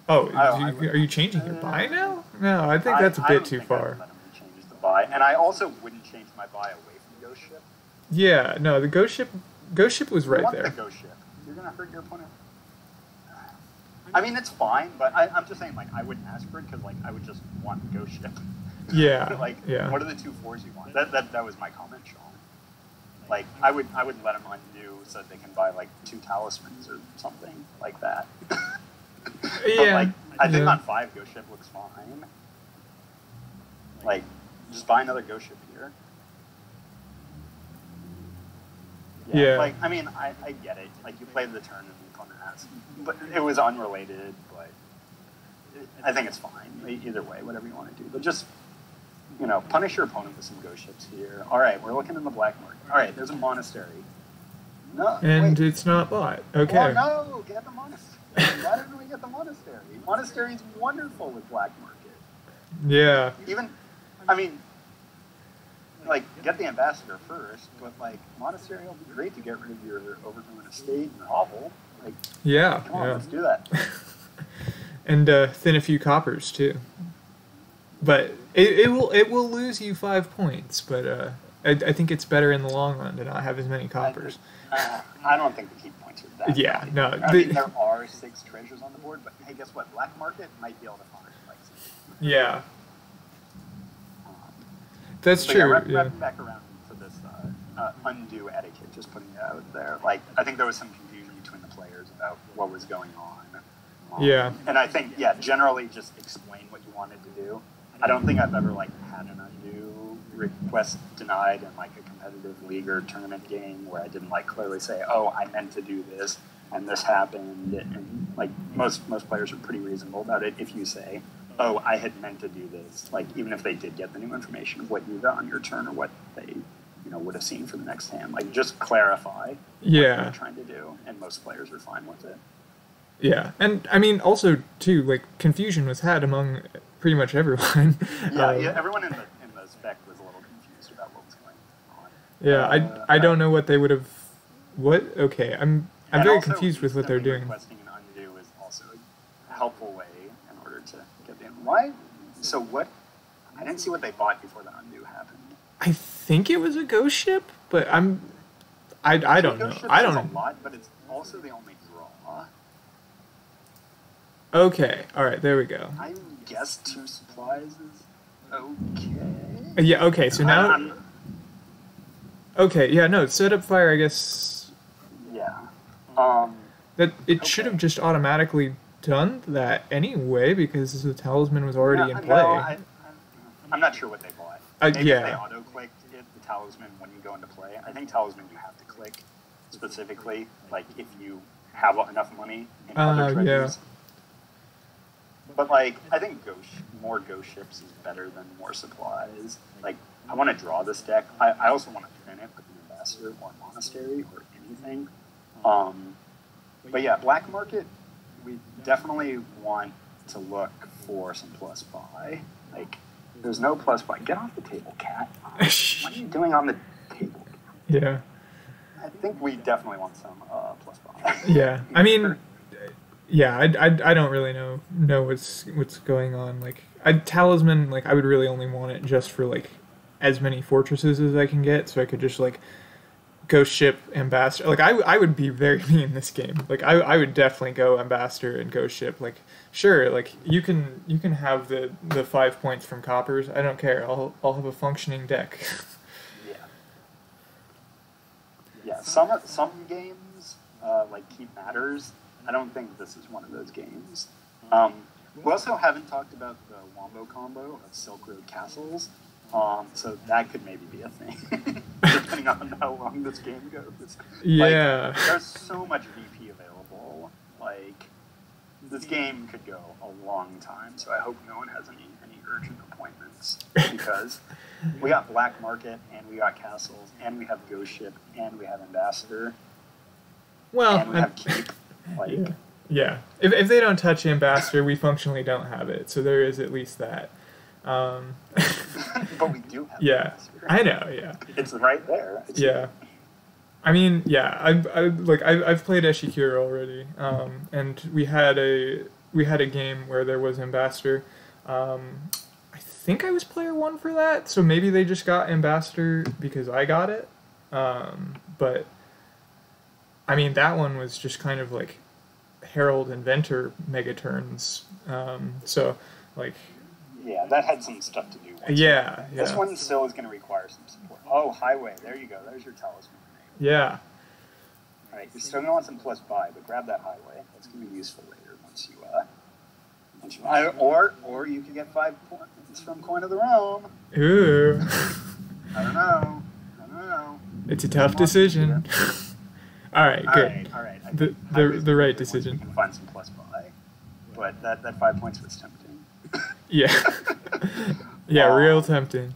Oh, I are you changing your buy now? No, I think that's a bit too far. Let him change the buy, and I also wouldn't change my buy away from Ghost Ship. Yeah, no, the Ghost Ship was right there. The Ghost Ship. You're gonna hurt your opponent. I mean, it's fine, but I'm just saying, like, I wouldn't ask for it because, like, I would just want Ghost Ship. Yeah. Like, yeah. What are the 2 4s you want? That was my comment, Sean. Like, I would let them undo so that they can buy, like, 2 talismans or something like that. Yeah. Like, I think on 5, Ghost Ship looks fine. Like, just buy another Ghost Ship here. Yeah. Like, I mean, I get it. Like, you played the turn and the opponent has, but it was unrelated. But I think it's fine. Either way, whatever you want to do. But just, you know, punish your opponent with some Ghost Ships here. All right, we're looking in the black market. All right, there's a monastery. No, and wait. it's not bought. Okay. Well, no, get the monastery. Why didn't we get the monastery? Monastery's wonderful with black market. Yeah. Even, I mean, like, get the ambassador first, but, like, monastery will be great to get rid of your overgrown estate and hovel. Like, Yeah. come on, let's do that. And thin a few coppers too. But it will lose you 5 points. But I think it's better in the long run to not have as many coppers. I don't think the keep points are that. Yeah, high. no. I mean, there are 6 treasures on the board, but hey, guess what? Black market might be able to find like 6. Yeah. That's so true. Yeah, wrapping back around to this undo etiquette, just putting it out there. Like, I think there was some confusion between the players about what was going on. Yeah. And I think, generally just explain what you wanted to do. I don't think I've ever, like, had an undo request denied in, like, a competitive league or tournament game where I didn't, like, clearly say, oh, I meant to do this and this happened. And, like, most players are pretty reasonable about it if you say, oh, I had meant to do this. Like, even if they did get the new information of what you got on your turn or what they, would have seen for the next hand. Like, just clarify what you're trying to do, and most players are fine with it. Yeah, and I mean, also too, like, confusion was had among pretty much everyone. Yeah, everyone in the spec was a little confused about what was going on. Yeah, I don't know what they would have. What? Okay, I'm very also, confused with what they're doing. Requesting an undo is also a helpful way in order to get the why. So what? I didn't see what they bought before the undo happened. I think it was a ghost ship, but I don't know. I don't know. A lot, but it's also the only draw. Okay, all right, there we go. I guess 2 supplies is okay. Yeah, okay, so now... Okay, yeah, no, Setupfire, I guess... Yeah. That it should have just automatically done that anyway, because the talisman was already in play. No, I'm not sure what they bought. Maybe if they auto-clicked the talisman when you go into play. I think talisman you have to click specifically, like, if you have enough money in other treasures. Yeah. But, like, I think more ghost ships is better than more supplies. Like, I want to draw this deck. I also want to thin it with an ambassador or monastery or anything. But yeah, black market, we definitely want to look for some plus buy. Like, there's no plus buy. Get off the table, cat. What are you doing on the table? Yeah. I think we definitely want some plus buy. Yeah, I mean... Yeah, I don't really know what's going on. Like, talisman, like, I would really only want it just for, like, as many fortresses as I can get, so I could just, like, ghost ship ambassador. Like, I would be very mean this game. Like, I would definitely go ambassador and ghost ship. Like, sure, like, you can have the 5 points from coppers. I don't care. I'll have a functioning deck. Yeah. Some games like Keep Matters. I don't think this is one of those games. We also haven't talked about the Wombo combo of Silk Road Castles, so that could maybe be a thing, depending on how long this game goes. Yeah. Like, there's so much VP available. Like, this game could go a long time, so I hope no one has any urgent appointments, because we got Black Market, and we got Castles, and we have Ghost Ship, and we have Ambassador, and we have Keep. Like, yeah. If they don't touch Ambassador, we functionally don't have it. So there is at least that. But we do have Ambassador. I know. Yeah. It's right there. I mean, yeah. I've played Echiqueur already, and we had a we had a game where there was Ambassador. I think I was player 1 for that, so maybe they just got Ambassador because I got it. But I mean, that one was just kind of like Herald Inventor mega turns. So like, Yeah, that had some stuff to do with it. yeah. This one still is going to require some support. Oh, Highway. There you go. There's your talisman name. Yeah. All right, you're still going to want some plus buy, but grab that Highway. That's going to be useful later once you or you could get 5 points from Coin of the Realm. Ooh. I don't know. It's a tough decision. All right, good. All right. The right decision. You can find some plus buy, but that 5 points was tempting. Yeah. Yeah, real tempting.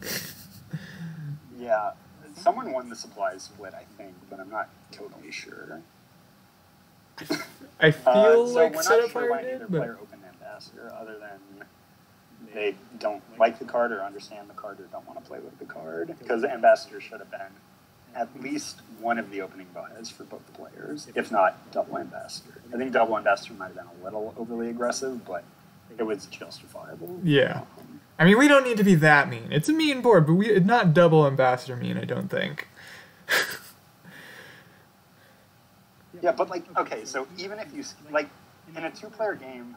Yeah, someone won the supplies split, I think, but I'm not totally sure. I feel so like we're not sure Setupfire why did, neither but player opened Ambassador, other than they don't like the card or understand the card or don't want to play with the card. Because Ambassador should have been at least one of the opening buys for both players, if not double Ambassador. I think double Ambassador might have been a little overly aggressive, but it was justifiable. yeah. I mean, we don't need to be that mean. It's a mean board, but it's not double Ambassador mean, I don't think. Yeah, but like, okay, so even if you, like, in a 2-player game,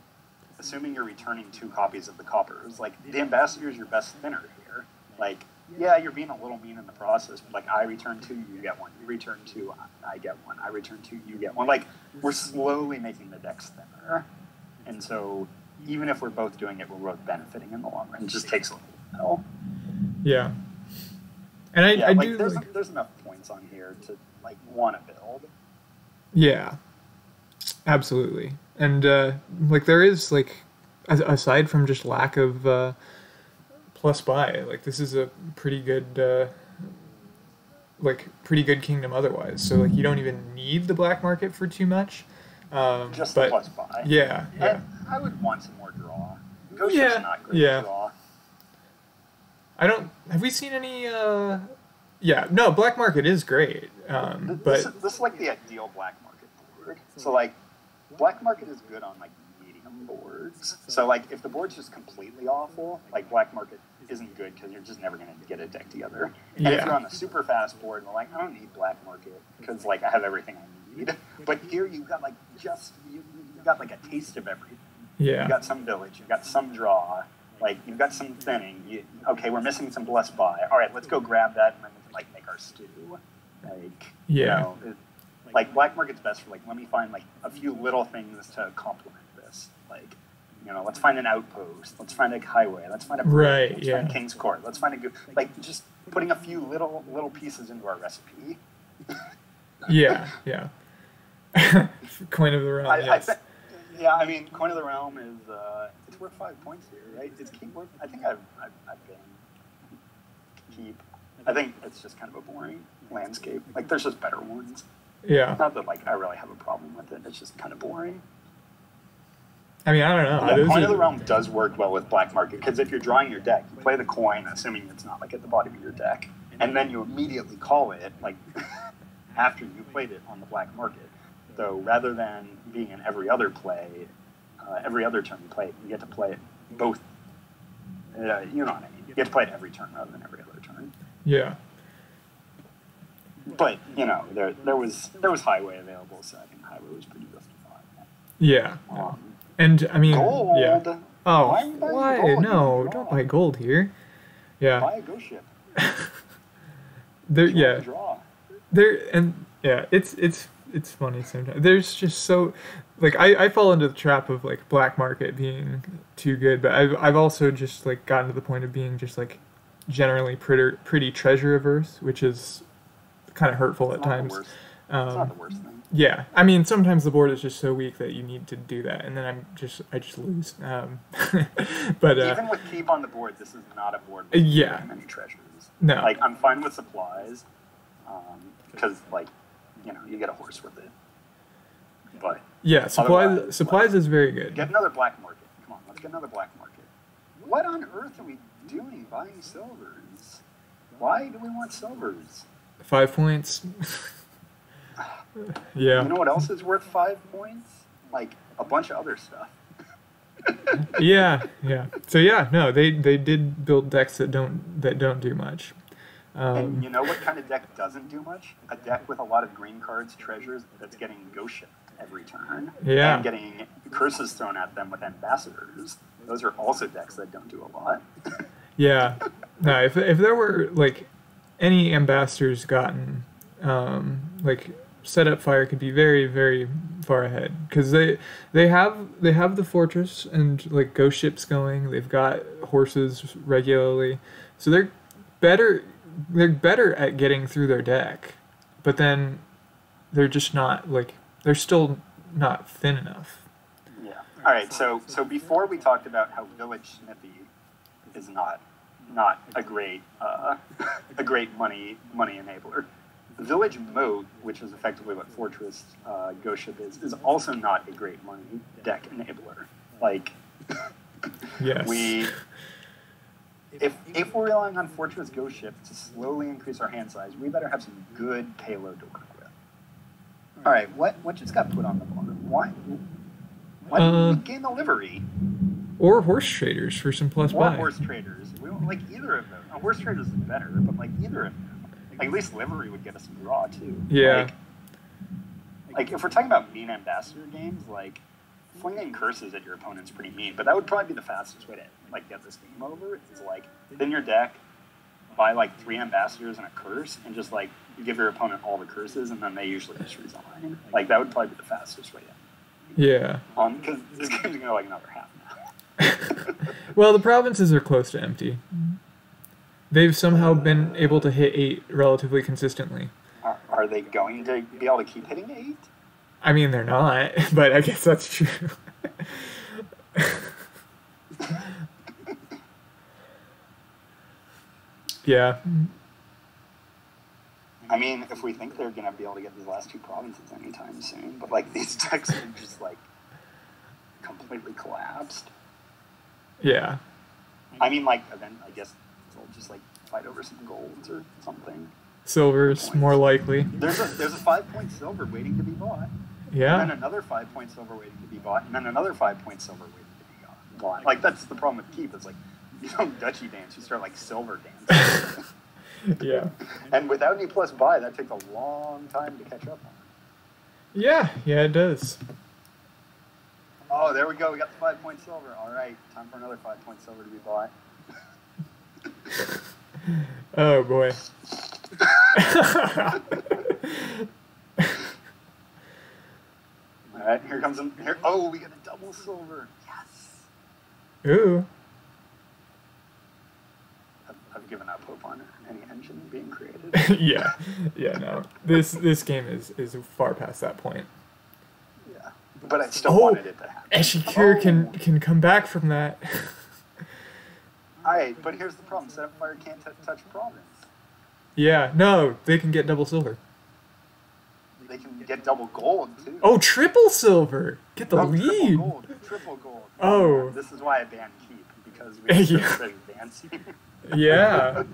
assuming you're returning 2 copies of the coppers, like, the Ambassador is your best thinner here. Like, yeah, you're being a little mean in the process, but like, I return 2, you get 1. You return 2, I get 1. I return 2, you get 1. Like, we're slowly making the decks thinner. And so, even if we're both doing it, we're both benefiting in the long run. It just takes a little while. Yeah. And I like, do... there's enough points on here to, like, want to build. Yeah. Absolutely. And, like, there is, like, aside from just lack of plus buy, like, this is a pretty good... pretty good kingdom otherwise. So, like, you don't even need the black market for too much. Just but, the plus buy. Yeah, yeah. And I would want some more draw. Ghost Ship's not great draw. Have we seen any, yeah, no, black market is great. But this is like the ideal black market board. So, like, black market is good on, like, medium boards. So, like, if the board's just completely awful, like, black market isn't good because you're just never going to get a deck together. And if you're on a super fast board, and like, I don't need black market because, like, I have everything I need. But here you've got, like, you've got, like, a taste of everything. Yeah. You've got some village, you've got some draw, like, you've got some thinning. Okay, we're missing some bless buy. All right, let's go grab that and then we can, like, make our stew. Like, yeah. You know, like, black market's best for, like, let me find, like, a few little things to complement this. Like, you know, let's find an outpost. Let's find a highway. Let's find a bridge. Let's find King's Court. Let's find a good, like, just putting a few little pieces into our recipe. Yeah. Coin of the Realm, yes. I mean, Coin of the Realm is, it's worth 5 points here, right? Is Keep worth, I think I've been Keep. I think it's just kind of a boring landscape. Like, there's just better ones. Yeah. Not that, like, I really have a problem with it. It's just kind of boring. I mean, I don't know. Yeah, Coin of the Realm does work well with black market, because if you're drawing your deck, you play the coin, assuming it's not, like, at the bottom of your deck, and then you immediately call it, like, after you played it on the black market. So rather than being in every other play, every other turn you play it, you get to play it both. You know what I mean? You get to play it every turn rather than every other turn. Yeah. But, you know, there was Highway available, so I think Highway was pretty justified. Yeah. And, I mean... Gold! Yeah. Oh, why? Gold? No, don't buy gold here. Yeah. Buy a Ghost Ship. Draw. It's funny sometimes. There's just so, like, I fall into the trap of, like, black market being too good, but I've also just, like, gotten to the point of being just, like, generally pretty treasure averse, which is kind of hurtful at times. It's not the worst thing. Yeah, I mean, sometimes the board is just so weak that you need to do that, and then I just lose. But even with Keep on the board, this is not a board with many treasures. No. Like, I'm fine with supplies, because, like, you know, you get a horse with it. But yeah, supplies is very good. Get another black market. Come on, let's get another black market. What on earth are we doing buying silvers? Why do we want silvers? 5 points. Yeah. You know what else is worth 5 points? Like, a bunch of other stuff. Yeah, yeah. So yeah, no, they did build decks that don't do much. And you know what kind of deck doesn't do much? A deck with a lot of green cards, treasures, that's getting ghost ship every turn. Yeah. And getting curses thrown at them with ambassadors. Those are also decks that don't do a lot. Yeah. No, if there were like any ambassadors gotten, like Setupfire could be very, very far ahead because they have the fortress and like ghost ships going. They've got horses regularly, so they're better. They're better at getting through their deck, but then they're just not like they're still not thin enough. Yeah. All right. So before we talked about how Village Smithy is not a great money enabler. The Village Moat, which is effectively what Fortress Ghost Ship is also not a great money deck enabler. Like, Yes. If we're relying on Fortress Ghost Ship to slowly increase our hand size, we better have some good payload to work with. All right, what just got put on the bottom? Why didn't we gain the livery? Or horse traders for some plus Or buy. horse traders. We don't like either of them. Horse traders is better, but like either of them. Like, at least livery would get us some draw too. Yeah. Like if we're talking about mean ambassador games, like flinging curses at your opponent's pretty mean, but that would probably be the fastest way to like get this game over. Is like thin your deck, buy like 3 ambassadors and a curse, and just like give your opponent all the curses, and then they usually just resign. Like that would probably be the fastest way. Yeah. Because this game's gonna go like another half now. Well, the provinces are close to empty. They've somehow been able to hit 8 relatively consistently. Are they going to be able to keep hitting 8? I mean, they're not, but I guess that's true. Yeah. I mean, if we think they're going to be able to get these last 2 provinces anytime soon, but like these decks are just like completely collapsed. Yeah. I mean, like, then I guess they'll just like fight over some golds or something. Silver's more likely. There's a 5-point silver waiting to be bought. Yeah. And then another 5-point silver waiting to be bought, and then another 5-point silver waiting to be bought. Like, that's the problem with Keep. It's like, you don't duchy dance, you start like silver dancing. Yeah. And without any plus buy, that takes a long time to catch up on. Yeah, it does. Oh, there we go. We got the 5-point silver. All right, time for another 5-point silver to be bought. Oh boy. All right, here comes here. Oh, we got a double silver. Yes. Ooh. I've given up hope on any engine being created. Yeah, no. This game is far past that point. Yeah, but I still wanted it to happen. Echiqueur can come back from that. Alright, but here's the problem. Setupfire can't touch province. Yeah, no, they can get double silver. They can get double gold, too. Oh, triple silver! Get the lead! Triple gold. Oh. This is why I banned Keep, because we have Yeah. so dancing. Yeah.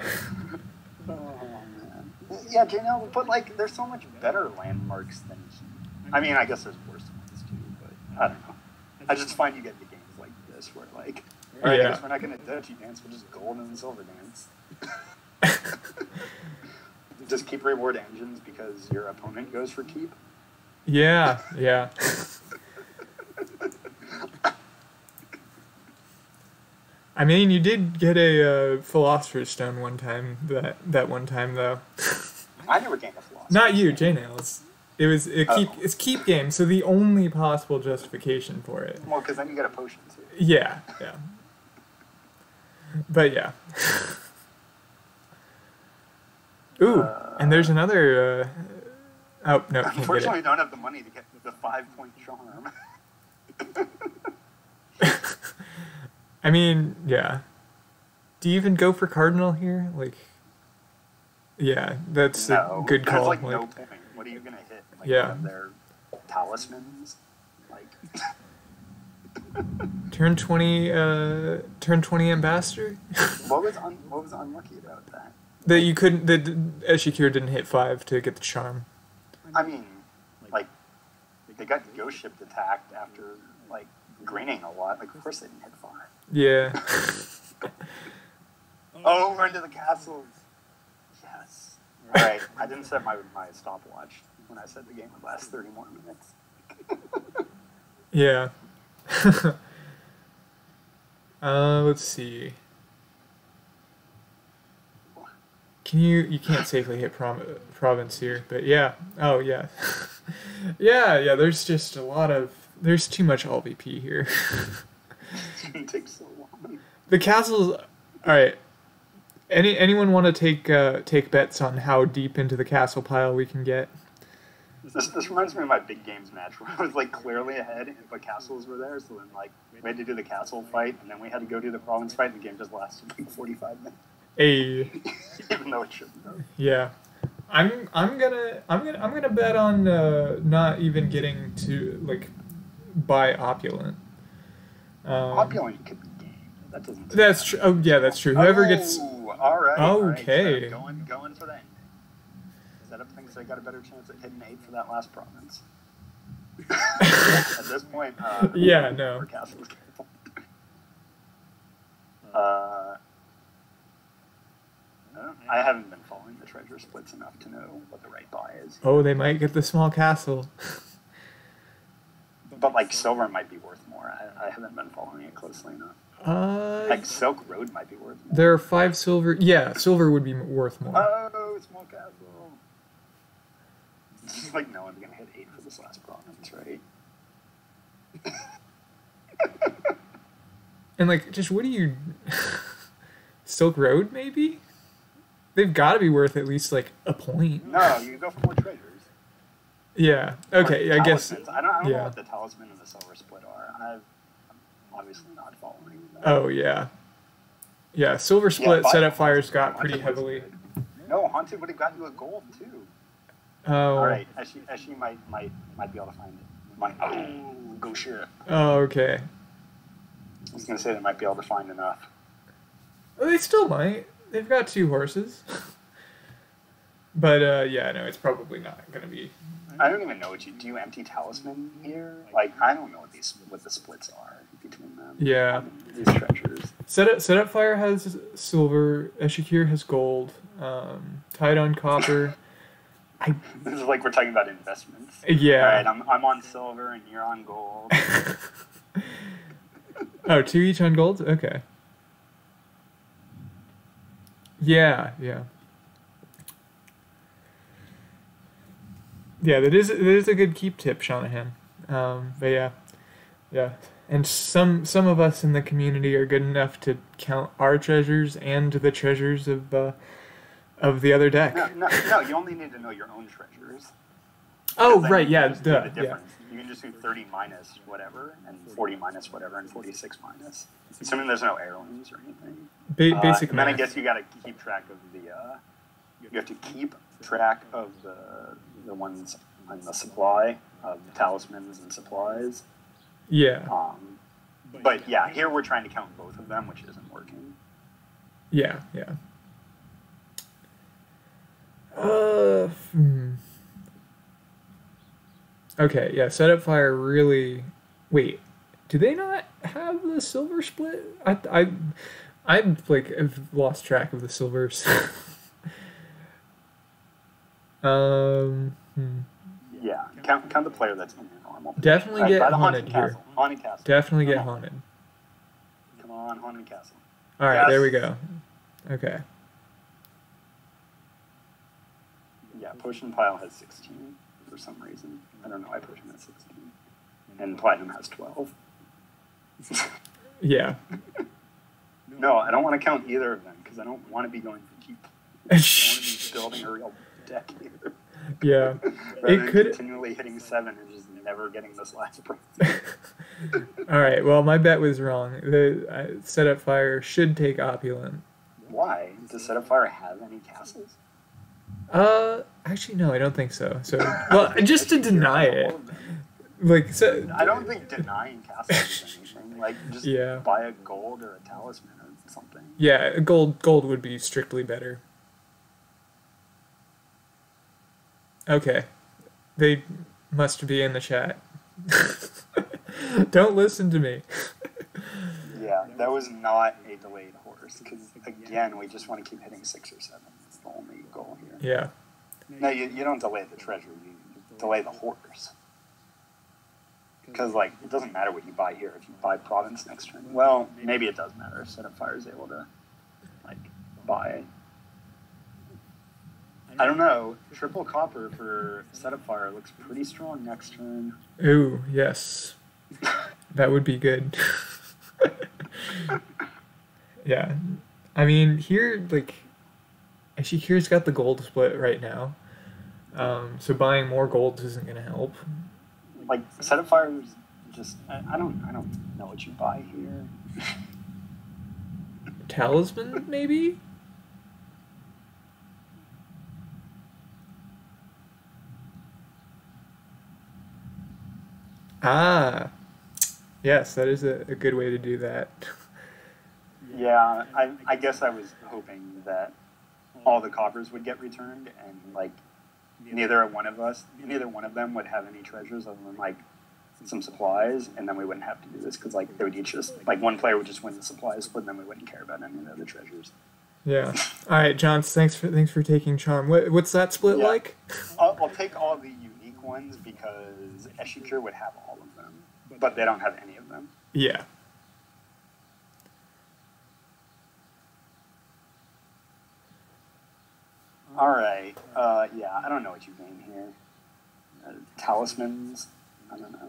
Oh, man. Yeah, Janelle, but, like, there's so much better landmarks than Keep. I mean, I guess there's worse ones, too, but I don't know. I just find you get into games like this where, like, all right, I guess we're not going to duchy dance, we'll just gold and silver dance. Just keep reward engines because your opponent goes for Keep. Yeah. I mean, you did get a Philosopher's Stone one time. That one time though. I never gained a Philosopher's Not you, Stone. J-Nails. It was it's keep game, so the only possible justification for it. Well, because then you get a potion too. Yeah. But yeah. Ooh, and there's another. Oh no, can't Unfortunately, get we don't have the money to get the 5-point charm. it. I mean, yeah. Do you even go for Cardinal here? Like, yeah, that's a good call. There's like no point. What are you gonna hit? Like, Yeah. one of their talismans? Like. Turn 20 ambassador. What was unlucky about that? That you couldn't. That Echiqueur didn't hit 5 to get the charm. I mean, like, they got ghost shipped attacked after like greening a lot. Like, of course they didn't hit 5. Yeah. Oh, we're into the castles. Yes. All right. I didn't set my stopwatch when I said the game would last 30 more minutes. Yeah. Let's see. You can't safely hit province here, but yeah. Oh, yeah. yeah, there's just there's too much LVP here. It takes so long. The castles, alright. Anyone want to take bets on how deep into the castle pile we can get? This reminds me of my big games match where I was like clearly ahead, but castles were there, so then like we had to do the castle fight, and then we had to go do the province fight, and the game just lasted like 45 minutes. Hey. Even though it shouldn't have. Yeah. I'm gonna bet on not even getting to like buy opulent. Opulent could be game. That doesn't. That's true. Oh yeah, that's true. Whoever gets. All right. Okay. All right, so going for the end. Setup thinks they got a better chance at hitting 8 for that last province. At this point. Yeah. No. Our castle's careful. I haven't been following the treasure splits enough to know what the right buy is. Oh, they might get the small castle. But like silver might be worth more. I haven't been following it closely enough. Like Silk Road might be worth more. There are 5 silver. Yeah, silver would be worth more. Oh, small castle. It's just like no one's gonna hit 8 for this last province, right? And like, just what do you? Silk Road, maybe? They've got to be worth at least like a point. No, you go for more treasures. Yeah. Okay. I guess. I don't know what the talisman and the silver split are. I'm obviously not following that. Oh yeah. Yeah. Silver split Setupfire's got pretty heavily. No, Haunted would have got you a gold too. Oh. All right. She might be able to find it. Go share. Oh, okay. I was gonna say they might be able to find enough. Well, they still might. They've got 2 horses. But yeah, no, it's probably not gonna be. I don't even know what do you empty talisman here? Like I don't know what the splits are between them. Yeah. These treasures. Setupfire has silver. Echiqueur has gold. Tied on copper. This is like we're talking about investments. Yeah. All right, I'm on silver and you're on gold. Oh, 2 each on gold? Okay. Yeah. Yeah, that is a good keep tip, Shanahan. But yeah, and some of us in the community are good enough to count our treasures and the treasures of the other deck. No, you only need to know your own treasures. Oh right, yeah, the difference. You can just do 30 minus whatever, and 40 minus whatever, and 46 minus. Assuming there's no heirlooms or anything. Basic and then I guess you got to keep track of the. You have to keep track of the ones on the supply of talismans and supplies. Yeah. But yeah, here we're trying to count both of them, which isn't working. Yeah. Okay, yeah, Setupfire really... Wait, do they not have the silver split? I like, have lost track of the silvers. Yeah, count the player that's in your normal. Definitely get haunted here. Haunted castle. Definitely get haunted. Come on, haunted castle. Alright, Yes. there we go. Okay. Yeah, potion pile has 16 for some reason. I don't know why potion has 16. And platinum has 12. Yeah. No, I don't want to count either of them because I don't want to be going for keep. I want to be building a real deck here. Yeah. Rather It than could... continually hitting 7 and just never getting this last prize. Alright, well, my bet was wrong. The Setupfire should take opulent. Why? Does Setupfire have any castles? Actually, no, I don't think so. So, well, just to deny it. Like, so... I don't think denying castles is anything. Like, just buy a gold or a talisman or something. Yeah, gold would be strictly better. Okay. They must be in the chat. Don't listen to me. Yeah, that was not a delayed horse, because, again, we just want to keep hitting 6 or 7. That's the only goal here. Yeah. No, you don't delay the treasure, you delay the horse. Because, like, it doesn't matter what you buy here if you buy province next turn. Well, maybe it does matter if Setupfire is able to, like, buy. I don't know. Triple copper for Setupfire looks pretty strong next turn. Ooh, yes. That would be good. Yeah. I mean, here, like, Echiqueur's got the gold split right now. So buying more golds isn't going to help. Like, Setupfire is just... I don't know what you buy here. Talisman, maybe? Ah. Yes, that is a good way to do that. Yeah, I guess I was hoping that all the coppers would get returned, and, like, neither one of them would have any treasures other than, like, some supplies, and then we wouldn't have to do this, because, like, they would each just, like, one player would just win the supplies, but then we wouldn't care about any of the other treasures. Yeah. All right, John. Thanks for taking charm. What's that split like? I'll take all the unique ones because Echiqueur would have all of them, but they don't have any of them. Yeah. All right. Yeah, I don't know what you gain here. Talismans. I don't know.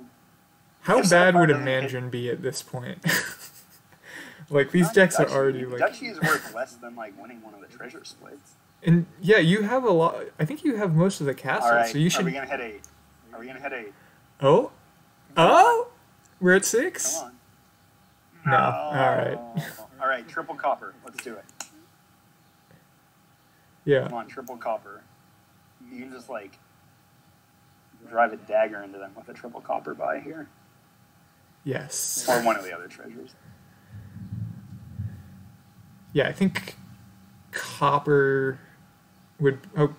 How If bad would a Setupfire doesn't mandarin be at this point? Like, these decks are already, like... Duchy is worth less than, like, winning one of the treasure splits. And, yeah, you have a lot... I think you have most of the castle, All right. so you should... Are we gonna hit 8? Are we gonna hit 8? Oh? Oh? We're at 6? Come on. No. Alright. All right, triple copper. Let's do it. Yeah. Come on, triple copper. You can just, like, drive a dagger into them with a triple copper buy here. Yes. Or one of the other treasures. Yeah, I think copper would... Oh,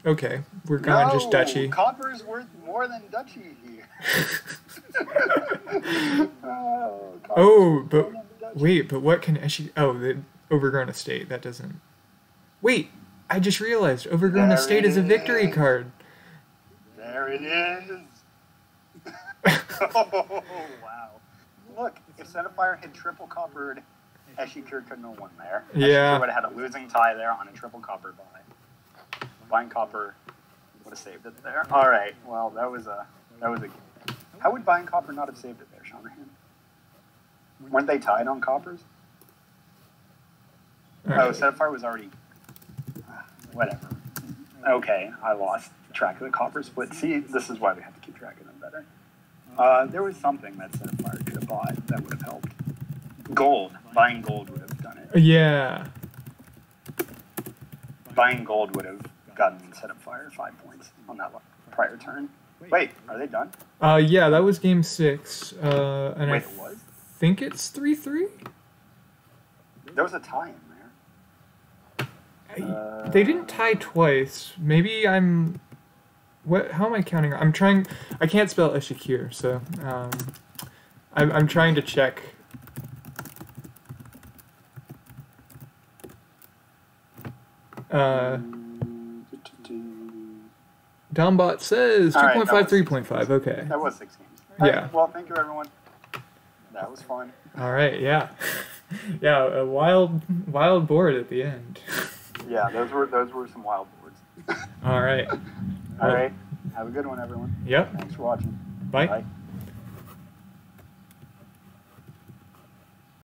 okay. We're going just duchy. Copper's worth more than duchy here. But wait, but what can Eshi... Oh, the Overgrown Estate. That doesn't... Wait, I just realized Overgrown Estate is a victory card. There it is. Oh, wow. Look, if Setupfire had triple coppered, Echiqueur couldn't have won there. Yeah. Echiqueur would have had a losing tie there on a triple copper buy. Buying copper would have saved it there. All right. Well, that was a. How would buying copper not have saved it there, Shanahan? Weren't they tied on coppers? Right. Oh, Setupfire was already. Whatever. Okay, I lost track of the copper split. See, this is why we have to keep track of them better. There was something that Setupfire could have bought that would have helped. Gold. Buying gold would have done it. Yeah. Buying gold would have gotten Setupfire 5 points on that prior turn. Wait, are they done? Yeah, that was game 6. And Wait, I it was? think it's 3-3? There was a tie in there. They didn't tie twice. Maybe I'm... What? How am I counting? I'm trying... I can't spell Echiqueur, so... I'm trying to check... Dombot says 2.5, 3.5 okay. That was 6 games. All right, Yeah. well, thank you, everyone. That was fun. All right, yeah. Yeah, a wild board at the end. Yeah, those were some wild boards. All right. All right. Have a good one, everyone. Yep. Thanks for watching. Bye. Bye.